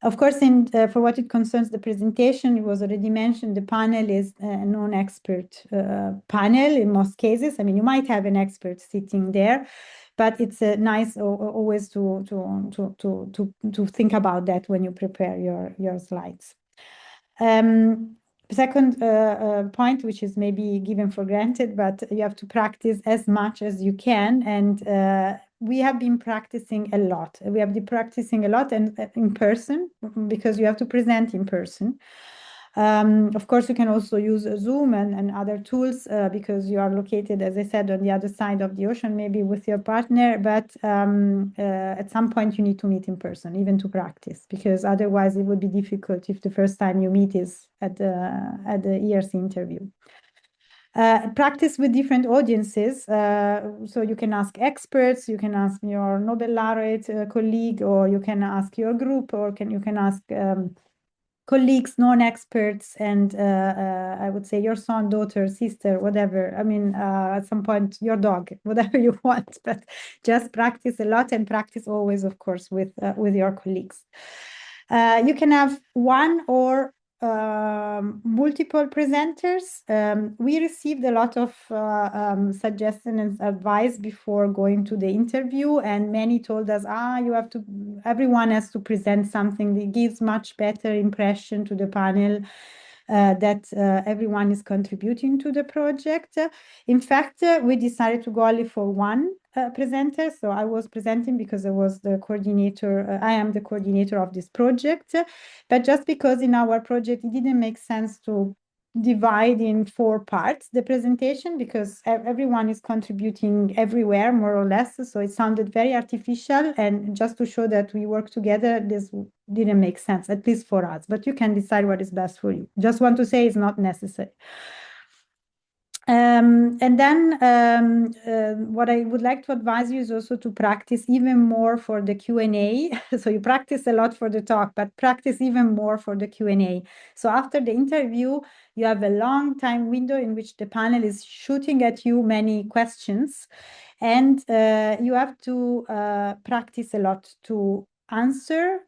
Of course, for what it concerns the presentation, it was already mentioned, the panel is a non-expert panel in most cases. You might have an expert sitting there, but it's nice always to think about that when you prepare your slides. Second point, which is maybe given for granted, but you have to practice as much as you can. And we have been practicing a lot. We have been practicing a lot and in person, because you have to present in person. Of course, you can also use Zoom and other tools because you are located, as I said, on the other side of the ocean, maybe with your partner. But at some point, you need to meet in person, even to practice, because otherwise it would be difficult if the first time you meet is at the ERC interview. Practice with different audiences. So you can ask experts, you can ask your Nobel laureate colleague, or you can ask your group, or you can ask colleagues, non-experts, and I would say your son, daughter, sister, whatever. I mean, at some point, your dog, whatever you want, but just practice a lot, and practice always, of course, with your colleagues. You can have one or multiple presenters. We received a lot of suggestions and advice before going to the interview, and many told us, everyone has to present something that gives much better impression to the panel, that everyone is contributing to the project. In fact, we decided to go only for one presenter. So I was presenting because I was the coordinator. I am the coordinator of this project. But just because in our project, it didn't make sense to divide in 4 parts the presentation, because everyone is contributing everywhere, more or less. So it sounded very artificial. And just to show that we work together, this didn't make sense, at least for us. But you can decide what is best for you. Just want to say it's not necessary. And then what I would like to advise you is also to practice even more for the Q&A. So you practice a lot for the talk, but practice even more for the Q&A. So after the interview, you have a long time window in which the panel is shooting at you many questions. And you have to practice a lot to answer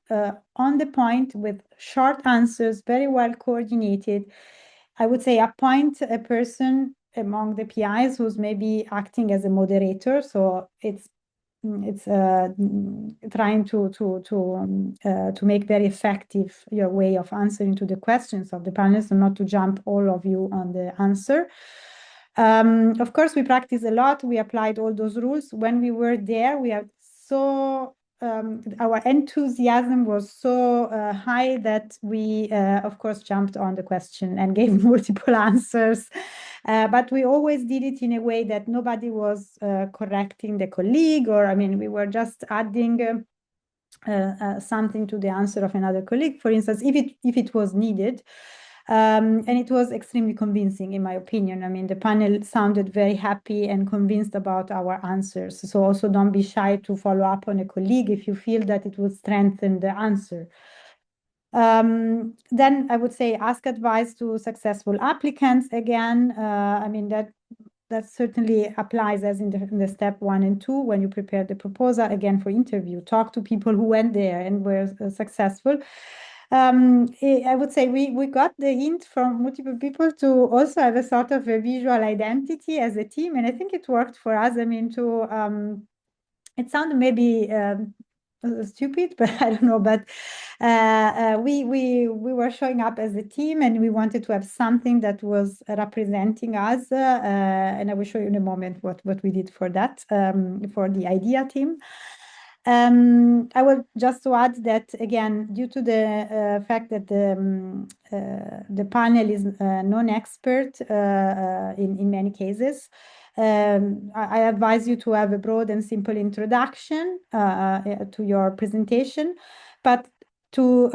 on the point with short answers, very well coordinated. I would say appoint a person among the PIs who's maybe acting as a moderator. So it's trying to make very effective your way of answering to the questions of the panelists, and not to jump all of you on the answer. Of course, we practice a lot. We applied all those rules. When we were there, we had our enthusiasm was so high that we, of course, jumped on the question and gave multiple answers. But we always did it in a way that nobody was correcting the colleague, or, I mean, we were just adding something to the answer of another colleague, for instance, if it was needed. And it was extremely convincing, in my opinion. I mean, the panel sounded very happy and convinced about our answers. So also don't be shy to follow up on a colleague if you feel that it would strengthen the answer. Then I would say ask advice to successful applicants. Again, I mean, that certainly applies as in the step 1 and 2 when you prepare the proposal. Again, for interview, talk to people who went there and were successful. I would say we got the hint from multiple people to also have a sort of a visual identity as a team, and I think it worked for us. I mean, it sounded maybe stupid, but I don't know. But we were showing up as a team, and we wanted to have something that was representing us. And I will show you in a moment what we did for that, for the idea team. I will just to add that, again, due to the fact that the panel is non-expert in many cases, I advise you to have a broad and simple introduction to your presentation, but to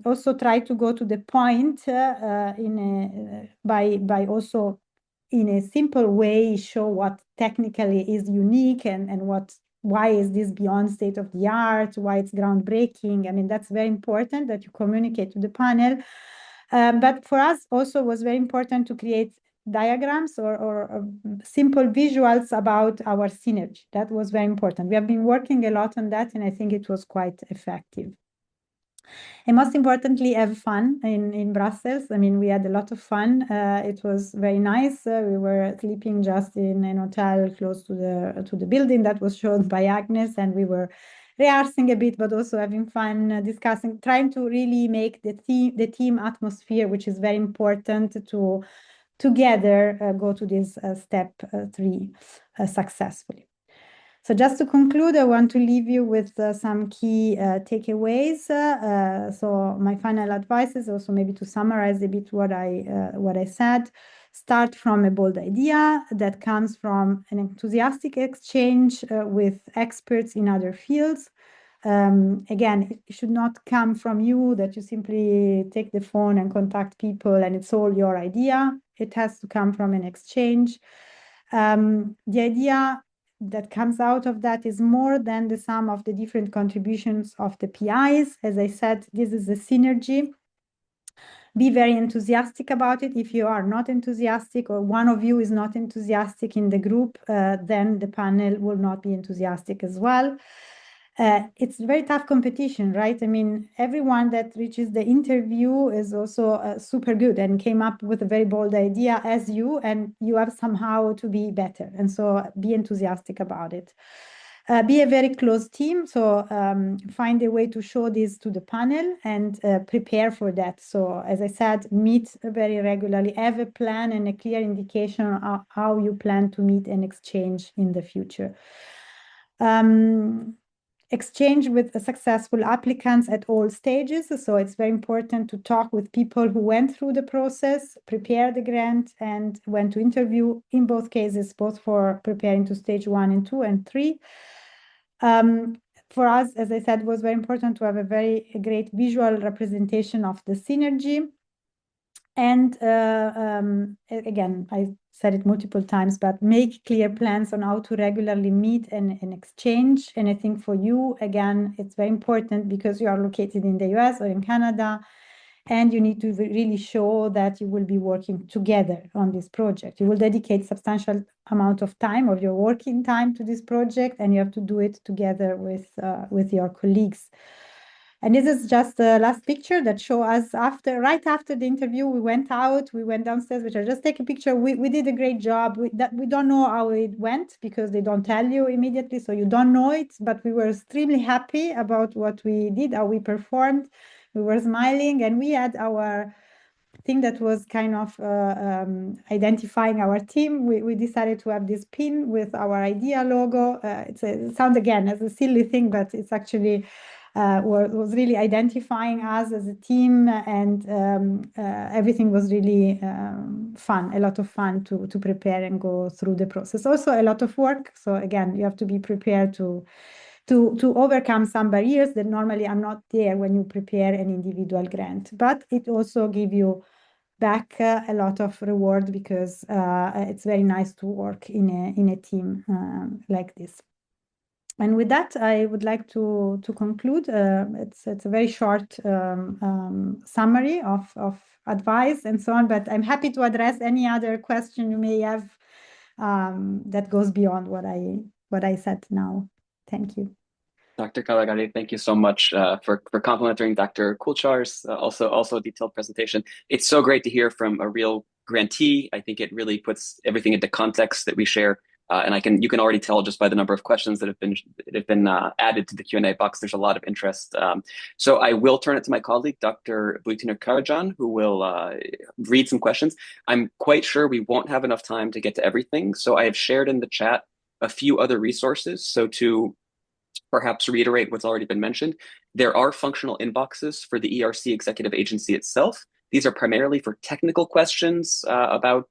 also try to go to the point by also in a simple way show what technically is unique and why is this beyond state of the art, why it's groundbreaking. I mean, that's very important that you communicate to the panel. But for us also was very important to create diagrams or simple visuals about our synergy. That was very important. We have been working a lot on that, and I think it was quite effective. And most importantly, have fun in Brussels. I mean, we had a lot of fun. It was very nice. We were sleeping just in an hotel close to the building that was shown by Agnes, and we were rehearsing a bit, but also having fun, discussing, trying to really make the team atmosphere, which is very important to together go to this step 3 successfully. So just to conclude, I want to leave you with some key takeaways. So my final advice is also maybe to summarize a bit what I said. Start from a bold idea that comes from an enthusiastic exchange with experts in other fields. Again, it should not come from you that you simply take the phone and contact people and it's all your idea. It has to come from an exchange. The idea that comes out of that is more than the sum of the different contributions of the PIs. As I said, this is a synergy. Be very enthusiastic about it. If you are not enthusiastic or one of you is not enthusiastic in the group, then the panel will not be enthusiastic as well. It's very tough competition, right? I mean, everyone that reaches the interview is also super good and came up with a very bold idea as you, and you have somehow to be better. And so be enthusiastic about it. Be a very close team. So find a way to show this to the panel and prepare for that. So as I said, meet very regularly, have a plan and a clear indication of how you plan to meet and exchange in the future. Exchange with successful applicants at all stages. So it's very important to talk with people who went through the process, prepare the grant, and went to interview in both cases, both for preparing to stage 1 and 2 and 3. For us, as I said, it was very important to have a very great visual representation of the synergy. And again, I said it multiple times, but make clear plans on how to regularly meet and exchange. And I think for you, again, it's very important because you are located in the US or in Canada, and you need to really show that you will be working together on this project. You will dedicate substantial amount of time of your working time to this project, and you have to do it together with your colleagues. And this is just the last picture that show us right after the interview, we went downstairs, which I just take a picture. We did a great job. We don't know how it went because they don't tell you immediately, so you don't know it, but we were extremely happy about what we did, how we performed. We were smiling, and we had our thing that was kind of identifying our team. We decided to have this pin with our idea logo. It sounds again as a silly thing, but it's actually was really identifying us as a team, and everything was really fun, a lot of fun to prepare and go through the process. Also a lot of work. So again, you have to be prepared to overcome some barriers that normally are not there when you prepare an individual grant. But it also gives you back a lot of reward because it's very nice to work in a team like this. And with that, I would like to conclude. It's a very short summary of advice and so on, but I'm happy to address any other question you may have that goes beyond what I said now. Thank you. Dr. Calegari, thank you so much for complimenting Dr. Kulchar's also detailed presentation. It's so great to hear from a real grantee. I think it really puts everything into context that we share. And you can already tell just by the number of questions that have been added to the Q&A box. There's a lot of interest. So I will turn it to my colleague, Dr. Buytiner Karacan, who will read some questions. I'm quite sure we won't have enough time to get to everything. So I have shared in the chat a few other resources. So to perhaps reiterate what's already been mentioned, there are functional inboxes for the ERC executive agency itself. These are primarily for technical questions about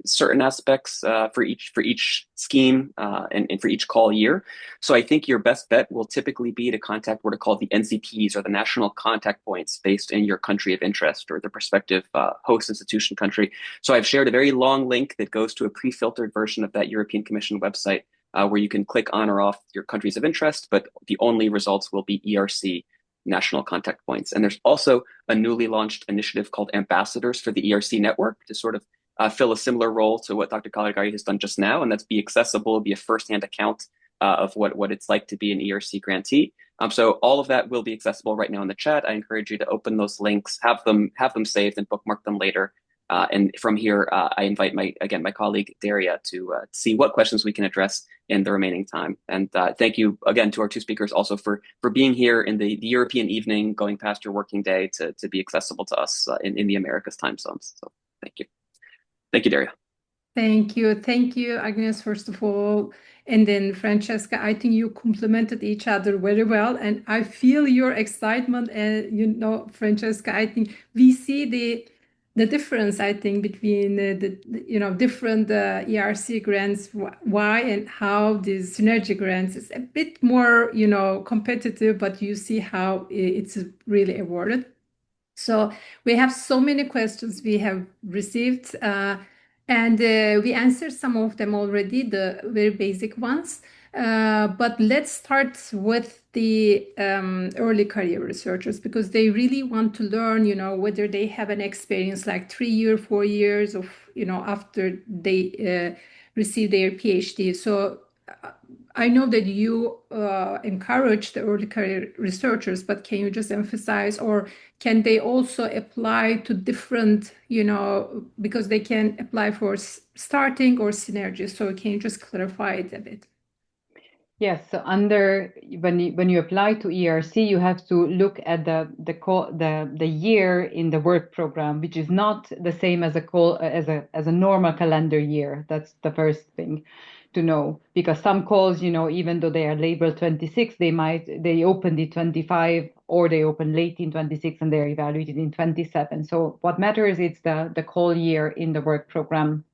certain aspects for each scheme and for each call year. So I think your best bet will typically be to contact what are called the NCPs, or the national contact points, based in your country of interest or the prospective host institution country. So I've shared a very long link that goes to a pre-filtered version of that European Commission website where you can click on or off your countries of interest, but the only results will be ERC national contact points. And there's also a newly launched initiative called Ambassadors for the ERC Network to sort of fill a similar role to what Dr. Calegari has done just now, and that's be accessible, be a first-hand account of what it's like to be an ERC grantee. So all of that will be accessible right now in the chat. I encourage you to open those links, have them saved, and bookmark them later. And from here, I invite my colleague Daria to see what questions we can address in the remaining time. And thank you again to our two speakers also for being here in the European evening, going past your working day to be accessible to us in the Americas time zones. So thank you. Thank you, Daria. Thank you. Thank you, Agnes, first of all. And then Francesca, I think you complemented each other very well. And I feel your excitement. And, you know, Francesca, I think we see the difference, I think, between the different ERC grants, why and how these synergy grants is a bit more, competitive, but you see how it's really awarded. So we have so many questions we have received, and we answered some of them already, the very basic ones. But let's start with the early career researchers, because they really want to learn, whether they have an experience like 3 years, 4 years of, after they receive their PhD. So I know that you encourage the early career researchers, but can you just emphasize, or can they also apply to different, because they can apply for starting or synergy? So can you just clarify it a bit? Yes, so when you apply to ERC, you have to look at the year in the work program, which is not the same as a normal calendar year. That's the first thing to know, because some calls, even though they are labeled 26, they opened in 25, or they open late in 26 and they're evaluated in 27. So what matters is the call year in the work program.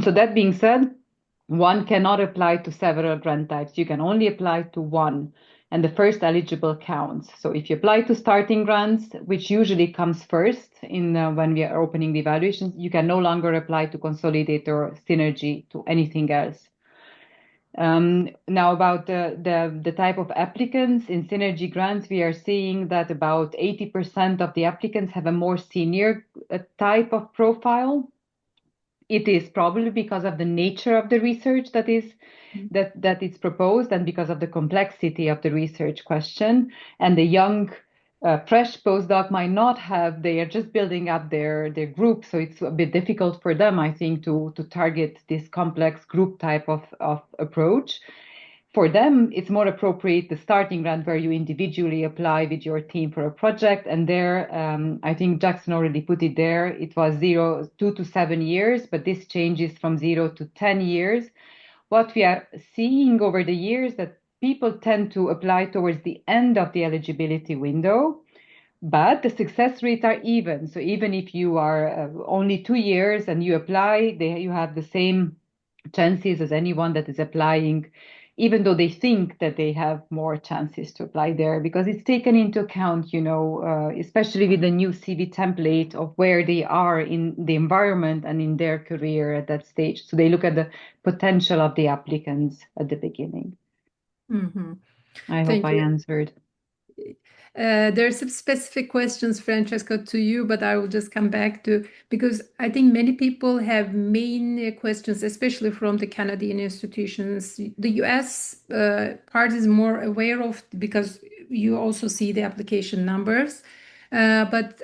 So that being said, one cannot apply to several grant types. You can only apply to one, and the first eligible counts. So if you apply to starting grants, which usually comes first when we are opening the evaluations, you can no longer apply to consolidate or synergy to anything else. Now about the type of applicants in synergy grants, we are seeing that about 80% of the applicants have a more senior type of profile. It is probably because of the nature of the research that is proposed, and because of the complexity of the research question. And the young, fresh postdoc might not have; they are just building up their group, so it's a bit difficult for them, I think, to target this complex group type of approach. For them, it's more appropriate the starting grant, where you individually apply with your team for a project. And there, I think Jackson already put it there, it was 2 to 7 years, but this changes from 0 to 10 years. What we are seeing over the years that people tend to apply towards the end of the eligibility window, but the success rates are even. So even if you are only 2 years and you apply, you have the same chances as anyone that is applying, even though they think that they have more chances to apply there, because it's taken into account, especially with the new CV template of where they are in the environment and in their career at that stage. So they look at the potential of the applicants at the beginning. Mm-hmm. I hope I answered. There's some specific questions, Francesca, to you, but I will just come back to, because I think many people have main questions, especially from the Canadian institutions. The US part is more aware of, because you also see the application numbers. But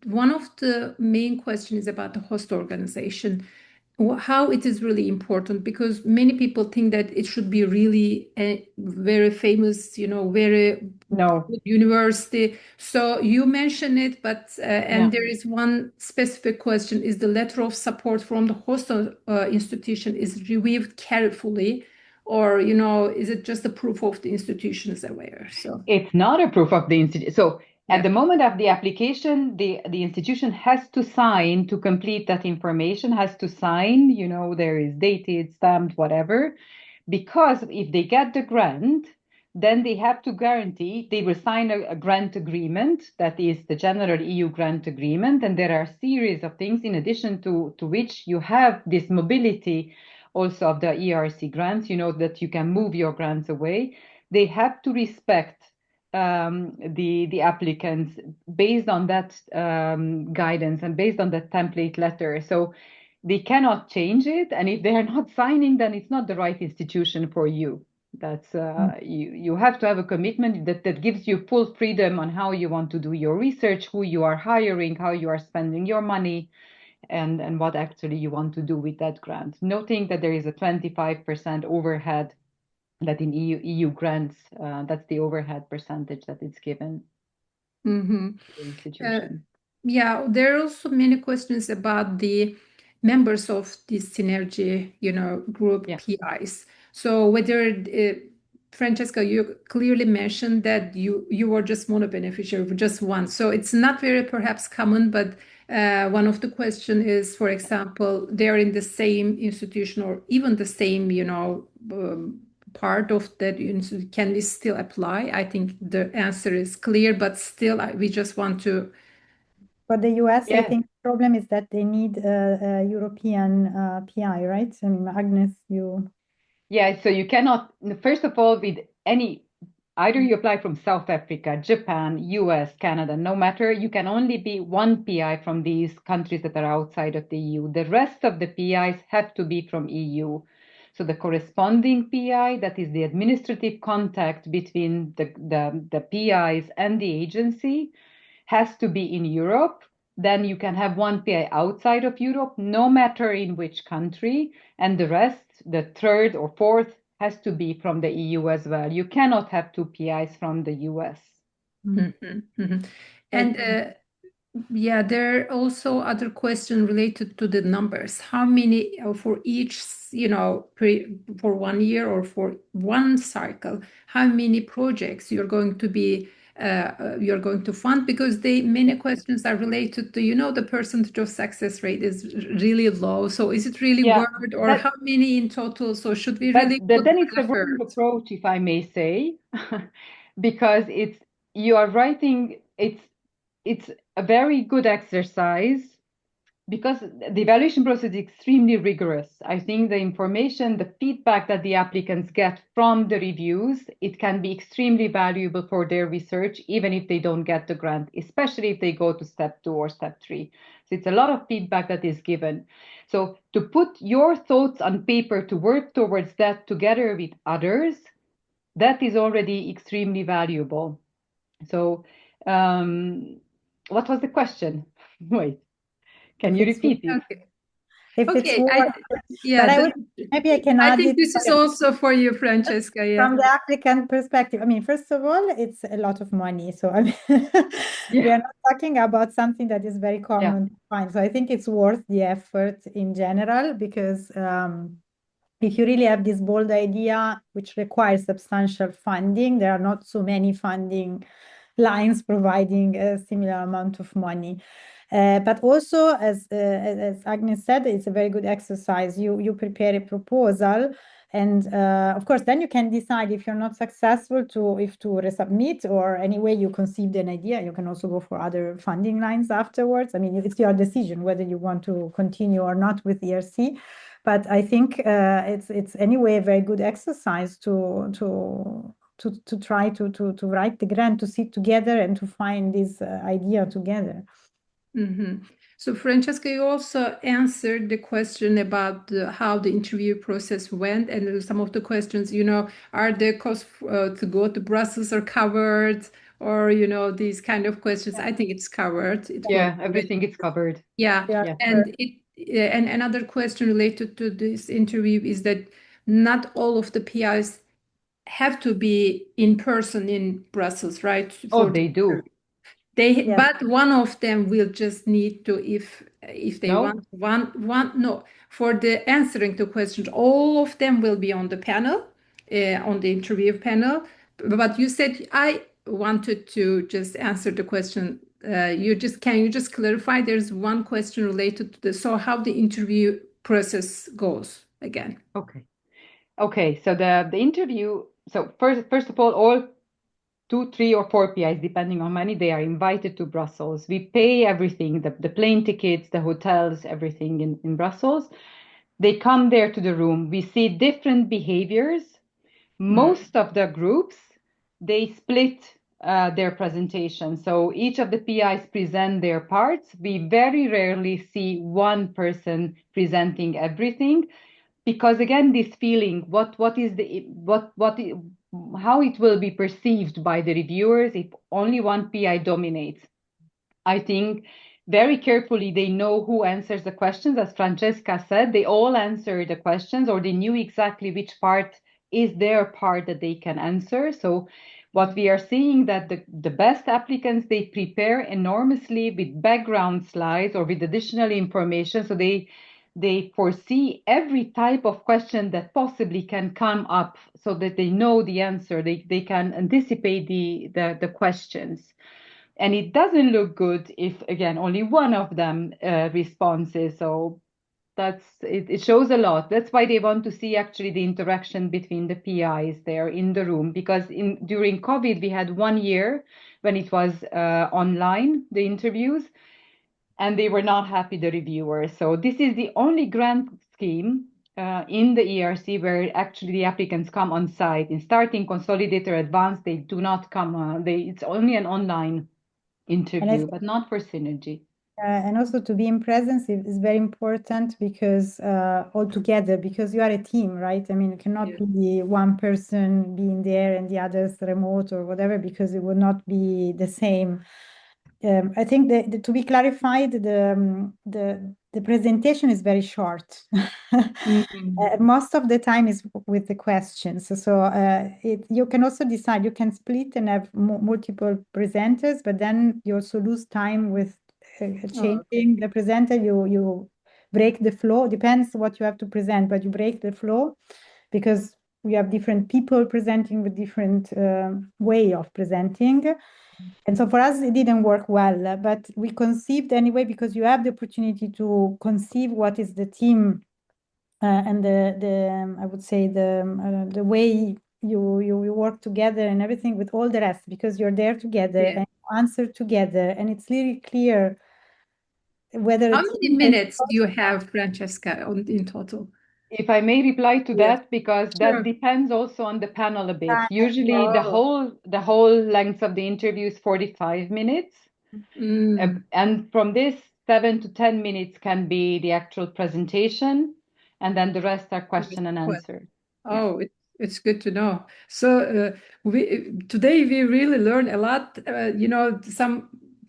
one of the main questions is about the host organization, how it is really important, because many people think that it should be really a very famous, very good university. So you mentioned it, but and there is one specific question: is the letter of support from the host institution is reviewed carefully, or is it just a proof of the institution is aware? So it's not a proof of the institution. So at the moment of the application, the institution has to sign to complete that information, has to sign, there is dated, stamped, whatever, because if they get the grant, then they have to guarantee, they will sign a grant agreement, that is the general EU grant agreement. And there are a series of things in addition to which you have this mobility also of the ERC grants, that you can move your grants away. They have to respect the applicants based on that guidance and based on that template letter. So they cannot change it. And if they are not signing, then it's not the right institution for you. That's you have to have a commitment that gives you full freedom on how you want to do your research, who you are hiring, how you are spending your money, and what actually you want to do with that grant. Noting that there is a 25% overhead that in EU grants, that's the overhead percentage that is given Mm-hmm. to the institution. Yeah, there are also many questions about the members of this synergy, group PIs. So whether, Francesca, you clearly mentioned that you were just mono beneficiary for just one. So it's not very perhaps common, but one of the question is, for example, they're in the same institution or even the same, part of that institute. Can we still apply? I think the answer is clear, but still we just want to. For the US, I Yeah. think the problem is that they need a European PI, right? I mean, Agnes, you. Yeah, so you cannot, first of all, with either you apply from South Africa, Japan, US, Canada, no matter, you can only be one PI from these countries that are outside of the EU. The rest of the PIs have to be from EU. So the corresponding PI, that is the administrative contact between the PIs and the agency, has to be in Europe. Then you can have one PI outside of Europe, no matter in which country, and the rest, the third or fourth, has to be from the EU as well. You cannot have two PIs from the US. Mm-hmm, mm-hmm. And yeah, there are also other questions related to the numbers. How many for each, for 1 year or for one cycle, how many projects you're going to fund? Because many questions are related to, the percentage of success rate is really low. So is it really worth, or how many in total? So should we really put then it's a effort? wrong approach, if I may say, because you are writing, it's a very good exercise because the evaluation process is extremely rigorous. I think the information, the feedback that the applicants get from the reviews, it can be extremely valuable for their research, even if they don't get the grant, especially if they go to step 2 or step 3. So it's a lot of feedback that is given. So to put your thoughts on paper, to work towards that together with others, that is already extremely valuable. So what was the question? Wait. Can you repeat it? Okay. If it's Okay, worth, yeah, but I would maybe I can I add think it this is also for you, Francesca. Yeah. from the applicant perspective. I mean, first of all, it's a lot of money. So I mean, we Yeah. are not talking about something that is very common to find. So I think it's worth the effort in general because if you really have this bold idea, which requires substantial funding, there are not so many funding lines providing a similar amount of money. But also, as Agnes said, it's a very good exercise. You prepare a proposal, and of course, then you can decide if you're not successful to resubmit, or any way you conceived an idea. You can also go for other funding lines afterwards. I mean, it's your decision whether you want to continue or not with ERC. But I think it's anyway a very good exercise to try to write the grant, to sit together and to find this idea together. Mm-hmm. So Francesca, you also answered the question about how the interview process went, and some of the questions, are the costs to go to Brussels are covered, or these kind of questions. I think it's covered. Everything is covered. Yeah, and and another question related to this interview is that not all of the PIs have to be in person in Brussels, right? They do. But one of them will just need to, if they want no, for the answering to questions, all of them will be on the panel, on the interview panel. But you said I wanted to just answer the question. Can you just clarify? There's one question related to this. So how the interview process goes again? Okay. So the interview. So first of all 2, 3, or 4 PIs, depending on money, they are invited to Brussels. We pay everything, the plane tickets, the hotels, everything in Brussels. They come there to the room. We see different behaviors. Most of the groups, they split their presentation. So each of the PIs present their parts. We very rarely see one person presenting everything, because again, this feeling, how it will be perceived by the reviewers if only one PI dominates. I think very carefully they know who answers the questions. As Francesca said, they all answer the questions, or they knew exactly which part is their part that they can answer. So what we are seeing, that the best applicants, they prepare enormously with background slides or with additional information. So they foresee every type of question that possibly can come up, so that they know the answer. They can anticipate the questions. And it doesn't look good if, again, only one of them responds. So it shows a lot. That's why they want to see actually the interaction between the PIs there in the room, because during COVID, we had 1 year when it was online, the interviews, and they were not happy, the reviewers. So this is the only grant scheme in the ERC where actually the applicants come on site. In starting, consolidator, advanced, they do not come. It's only an online interview, but not for Synergy. And also to be in presence is very important, because all together, because you are a team, right? I mean, it cannot be one person being there and the others remote or whatever, because it would not be the same. I think that to be clarified, the presentation is very short. Most of the time is with the questions. So you can also decide, you can split and have multiple presenters, but then you also lose time with changing the presenter. You break the flow. Depends what you have to present, but you break the flow, because we have different people presenting with different way of presenting. And so for us, it didn't work well, but we conceived anyway, because you have the opportunity to conceive what is the team and I would say the way you work together and everything with all the rest, because you're there together and answer together, and it's really clear whether How it's many minutes do you have, Francesca, in total? If I may reply to that, because that depends also on the panel a bit. Usually the whole length of the interview is 45 minutes. And from this, 7 to 10 minutes can be the actual presentation, and then the rest are question and answer. Oh, it's good to know. So today we really learned a lot.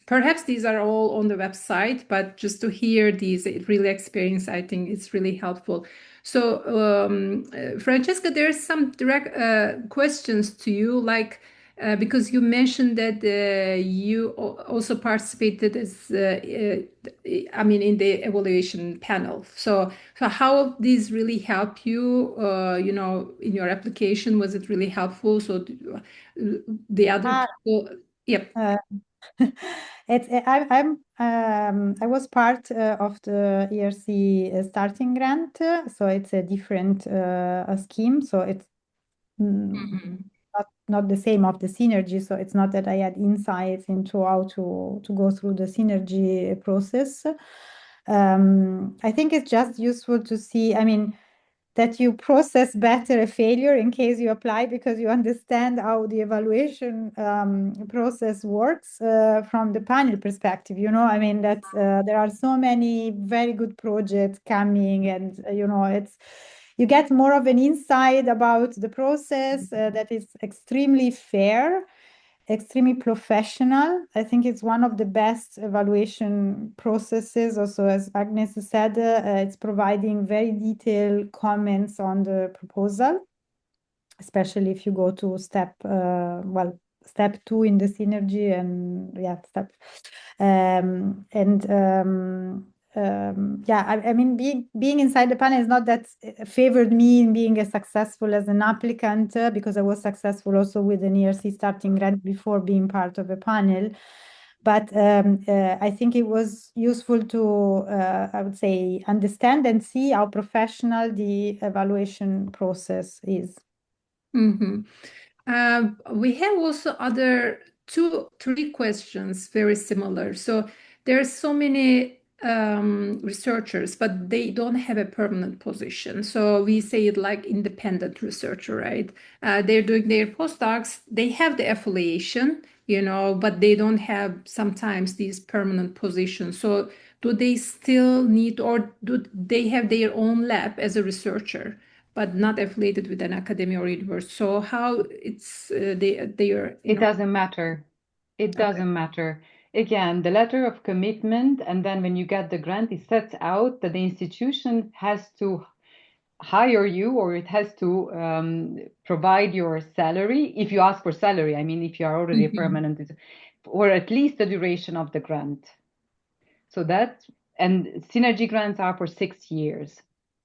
Perhaps these are all on the website, but just to hear these really experience, I think it's really helpful. So Francesca, there are some direct questions to you, like because you mentioned that you also participated as, in the evaluation panel. So how these really help you, in your application? Was it really helpful? So the other people, yep. I was part of the ERC starting grant, so it's a different scheme. So it's not the same of the synergy. So it's not that I had insights into how to go through the synergy process. I think it's just useful to see, that you process better a failure in case you apply, because you understand how the evaluation process works from the panel perspective. That there are so many very good projects coming, and you get more of an insight about the process that is extremely fair, extremely professional. I think it's one of the best evaluation processes. Also, as Agnes said, it's providing very detailed comments on the proposal, especially if you go to step 2 in the synergy, and being inside the panel is not that favored me in being as successful as an applicant, because I was successful also with an ERC starting grant before being part of a panel. But I think it was useful to, I would say, understand and see how professional the evaluation process is. We have also other 2-3 questions very similar. So there are so many researchers, but they don't have a permanent position. So we say it like independent researcher, right? They're doing their postdocs. They have the affiliation but they don't have sometimes these permanent positions. So do they still need, or do they have their own lab as a researcher, but not affiliated with an academy or university? So how it's they are, It doesn't matter. It doesn't matter. Again, the letter of commitment, and then when you get the grant, it sets out that the institution has to hire you, or it has to provide your salary. If you ask for salary, I mean, if you are already a permanent, or at least the duration of the grant. So that, and synergy grants are for 6 years.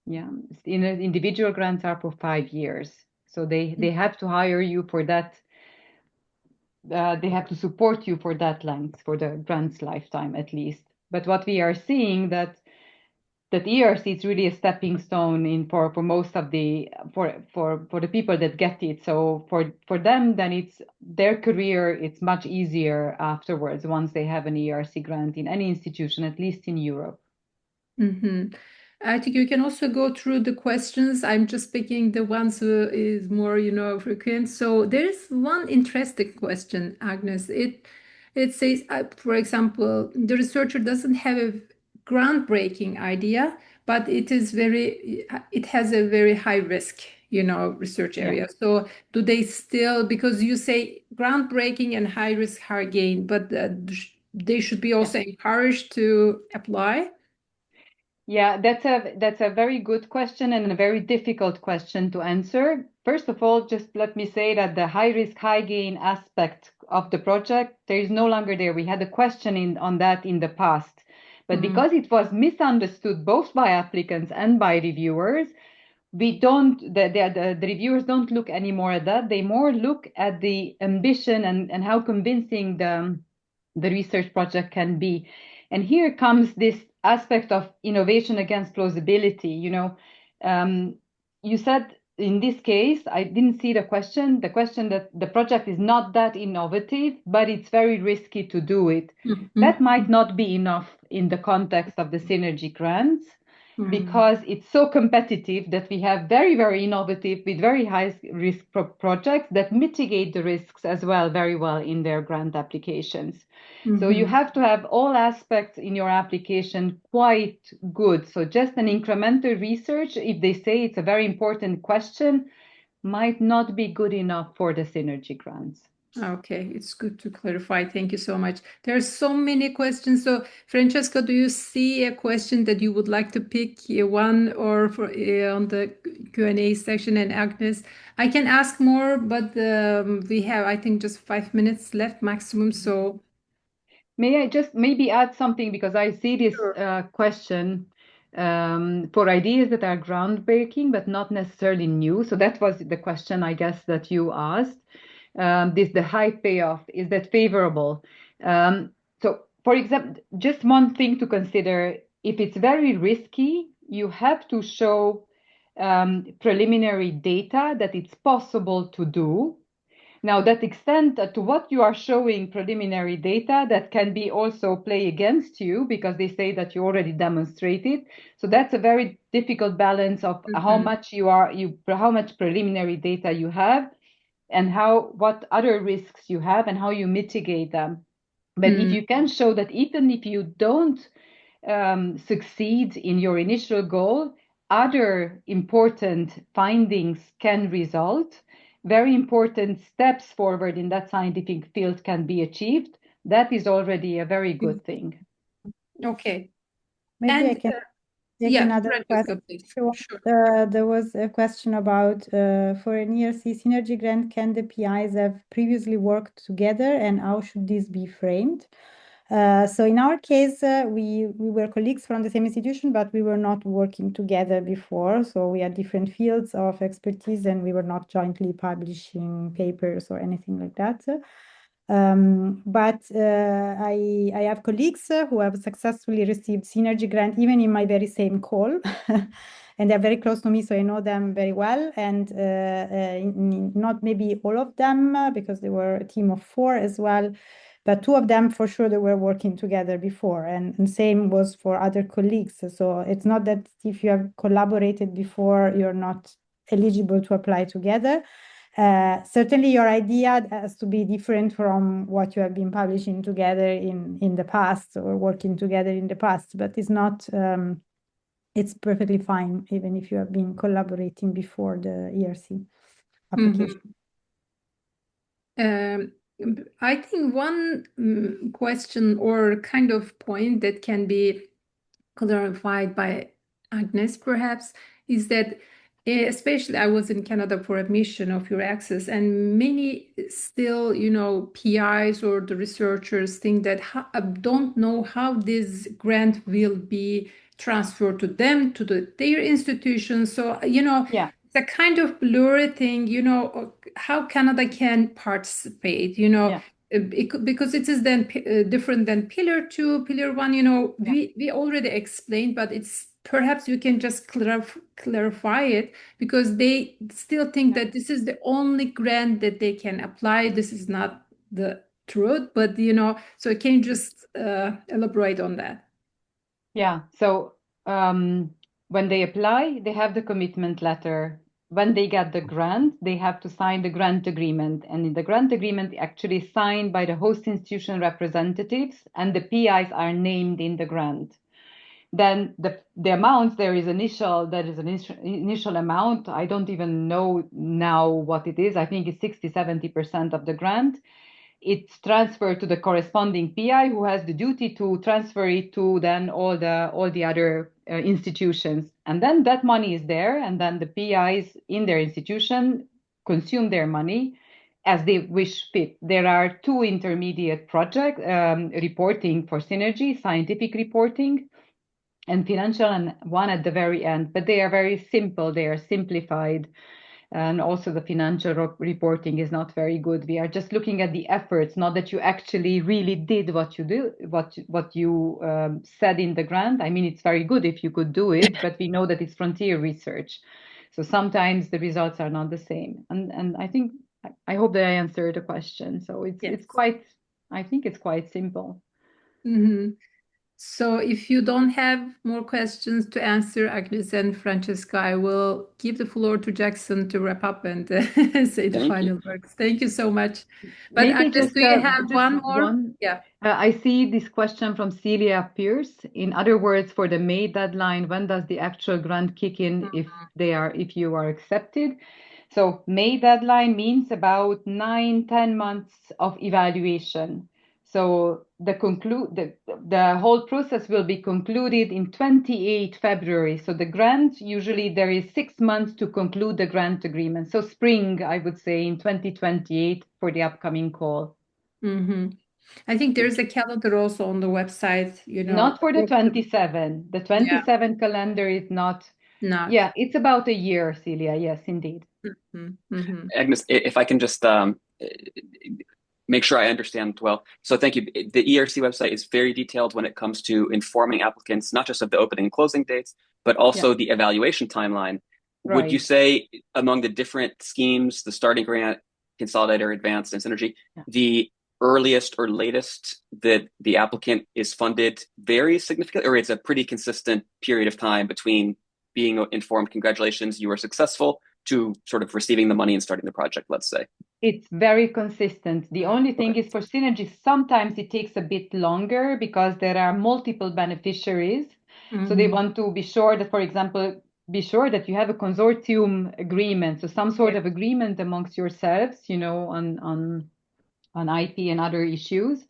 Yeah, individual grants are for 5 years. So they have to hire you for that. They have to support you for that length, for the grant's lifetime at least. But what we are seeing that ERC is really a stepping stone for most of the for the people that get it. So for them, then it's their career. It's much easier afterwards once they have an ERC grant in any institution, at least in Europe. I think you can also go through the questions. I'm just picking the ones who is more, frequent. So there is one interesting question, Agnes. It says, for example, the researcher doesn't have a groundbreaking idea, but it has a very high risk, research area. So do they still, because you say groundbreaking and high risk, high gain, but they should be also encouraged to apply? Yeah, that's a very good question and a very difficult question to answer. First of all, just let me say that the high risk, high gain aspect of the project, there is no longer there. We had a question on that in the past, but because it was misunderstood both by applicants and by reviewers, the reviewers don't look anymore at that. They more look at the ambition and how convincing the research project can be. And here comes this aspect of innovation against plausibility. You said in this case, I didn't see the question that the project is not that innovative, but it's very risky to do it. That might not be enough in the context of the synergy grants, because it's so competitive that we have very, very innovative with very high risk projects that mitigate the risks as well very well in their grant applications. So you have to have all aspects in your application quite good. So just an incremental research, if they say it's a very important question, might not be good enough for the synergy grants. Okay, it's good to clarify. Thank you so much. There are so many questions. So, Francesca, do you see a question that you would like to pick one or for on the Q&A section? And Agnes, I can ask more, but we have, I think, just 5 minutes left maximum. So, may I just maybe add something, because I see this question for ideas that are groundbreaking but not necessarily new. So that was the question, I guess, that you asked. The high payoff, is that favorable? So, for example, just one thing to consider: if it's very risky, you have to show preliminary data that it's possible to do. Now, that extent to what you are showing preliminary data, that can be also play against you, because they say that you already demonstrated. So that's a very difficult balance of how much how much preliminary data you have, and what other risks you have and how you mitigate them. But if you can show that even if you don't succeed in your initial goal, other important findings can result, very important steps forward in that scientific field can be achieved, that is already a very good thing. Okay. Maybe I can take another question. Sure. There was a question about for an ERC Synergy Grant, can the PIs have previously worked together, and how should this be framed? So in our case, we were colleagues from the same institution, but we were not working together before. So we had different fields of expertise, and we were not jointly publishing papers or anything like that. But I have colleagues who have successfully received Synergy Grant, even in my very same call. And they're very close to me, so I know them very well. And not maybe all of them, because they were a team of 4 as well. But 2 of them, for sure, they were working together before. And same was for other colleagues. So it's not that if you have collaborated before, you're not eligible to apply together. Certainly your idea has to be different from what you have been publishing together in the past or working together in the past, but it's not, it's perfectly fine, even if you have been collaborating before the ERC application. I think one question or kind of point that can be clarified by Agnes perhaps is that especially I was in Canada for a mission of EURAXESS, and many still, PIs or the researchers think that don't know how this grant will be transferred to them, to their institution. So, Yeah. it's a kind of blurry thing, how Canada can participate, Yeah. because it is then different than Pillar 2, Pillar 1, we already explained, but it's perhaps you can just clarify it, because they still think that this is the only grant that they can apply. This is not the truth, but so can you just elaborate on that? Yeah. So when they apply, they have the commitment letter. When they get the grant, they have to sign the grant agreement. And in the grant agreement, actually signed by the host institution representatives, and the PIs are named in the grant. Then the amount, there is an initial amount. I don't even know now what it is. I think it's 60-70% of the grant. It's transferred to the corresponding PI, who has the duty to transfer it to then all the other institutions. And then that money is there, and then the PIs in their institution consume their money as they wish fit. There are two intermediate project reporting for Synergy, scientific reporting and financial, and one at the very end, but they are very simple, they are simplified. And also the financial reporting is not very good. We are just looking at the efforts, not that you actually really did what you said in the grant. I mean, it's very good if you could do it, but we know that it's frontier research. So sometimes the results are not the same. And I hope that I answered the question. So it's quite simple. Mm-hmm. So if you don't have more questions to answer, Agnes and Francesca, I will give the floor to Jackson to wrap up and say the final words. Thank you so much. But Maybe Agnes, do you have one more? Yeah. I see this question from Celia Pierce. In other words, for the May deadline, when does the actual grant kick in if you are accepted? So May deadline means about 9-10 months of evaluation. So the whole process will be concluded in 28 February. So the grant, usually there is 6 months to conclude the grant agreement. So spring, I would say, in 2028 for the upcoming call. Mm-hmm. I think there's a calendar also on the website, Not for the 27. The 27 calendar is not. Yeah, it's about a year, Celia. Yes, indeed. Mm-hmm. Mm-hmm. Agnes, if I can just make sure I understand well. So thank you. The ERC website is very detailed when it comes to informing applicants, not just of the opening and closing dates, but also the evaluation timeline. Right. Would you say among the different schemes, the starting grant, consolidator, advanced, and synergy, the earliest or latest that the applicant is funded varies significantly, or it's a pretty consistent period of time between being informed, congratulations, you were successful, to sort of receiving the money and starting the project, let's say? It's very consistent. The only thing is for Synergy, sometimes it takes a bit longer because there are multiple beneficiaries. So they want to be sure that, for example, that you have a consortium agreement. So some sort of agreement amongst yourselves, on IP and other issues.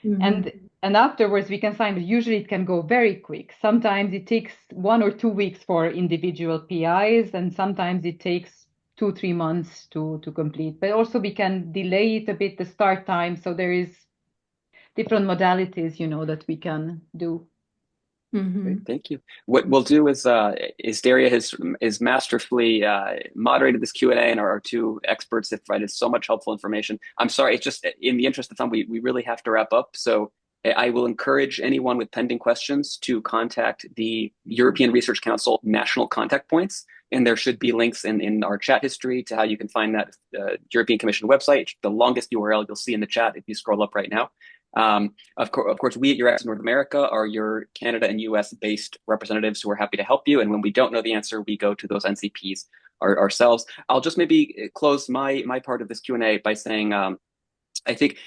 And afterwards we can sign, but usually it can go very quick. Sometimes it takes 1 or 2 weeks for individual PIs, and sometimes it takes 2-3 months to complete. But also we can delay it a bit, the start time. So there is different modalities, that we can do. Great, thank you. What we'll do is Daria has masterfully moderated this Q&A, and our two experts have provided so much helpful information. I'm sorry, it's just in the interest of time, we really have to wrap up. So I will encourage anyone with pending questions to contact the European Research Council national contact points. And there should be links in our chat history to how you can find that European Commission website. The longest URL you'll see in the chat if you scroll up right now. Of course, we at EURAXESS North America are your Canada and US based representatives who are happy to help you. And when we don't know the answer, we go to those NCPs ourselves. I'll just maybe close my part of this Q&A by saying I think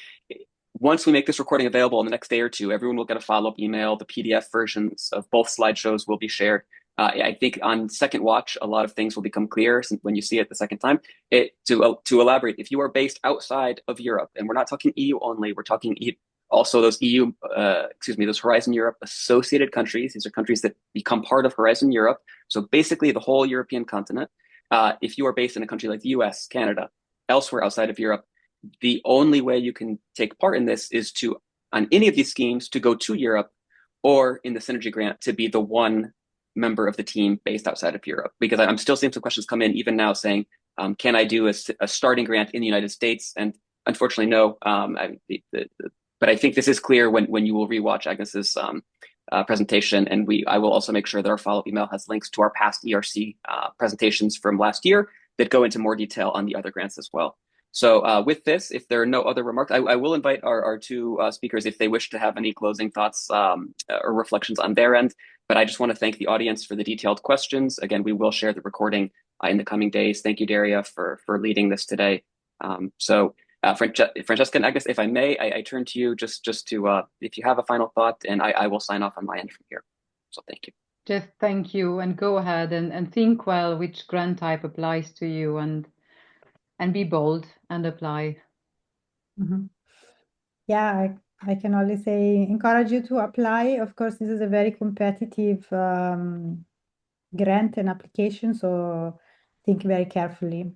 once we make this recording available in the next day or two, everyone will get a follow-up email. The PDF versions of both slideshows will be shared. I think on second watch, a lot of things will become clear when you see it the second time. To elaborate, if you are based outside of Europe, and we're not talking EU only, we're talking also those those Horizon Europe associated countries. These are countries that become part of Horizon Europe. So basically the whole European continent. If you are based in a country like the US, Canada, elsewhere outside of Europe, the only way you can take part in this is on any of these schemes, to go to Europe, or in the Synergy Grant to be the one member of the team based outside of Europe. Because I'm still seeing some questions come in even now saying, can I do a starting grant in the United States? And unfortunately, no. But I think this is clear when you will rewatch Agnes's presentation, and I will also make sure that our follow-up email has links to our past ERC presentations from last year that go into more detail on the other grants as well. So with this, if there are no other remarks, I will invite our two speakers if they wish to have any closing thoughts or reflections on their end. But I just want to thank the audience for the detailed questions. Again, we will share the recording in the coming days. Thank you, Daria, for leading this today. Francesca and Agnes, if I may, I turn to you just to, if you have a final thought, and I will sign off on my end from here. So thank you. Just thank you, and go ahead and think well which grant type applies to you, and be bold and apply. Mm-hmm. Yeah, I can only say encourage you to apply. Of course, this is a very competitive grant and application, so think very carefully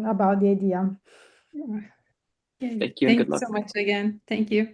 about the idea. Okay. Thank you. And good luck. Thanks so much again. Thank you.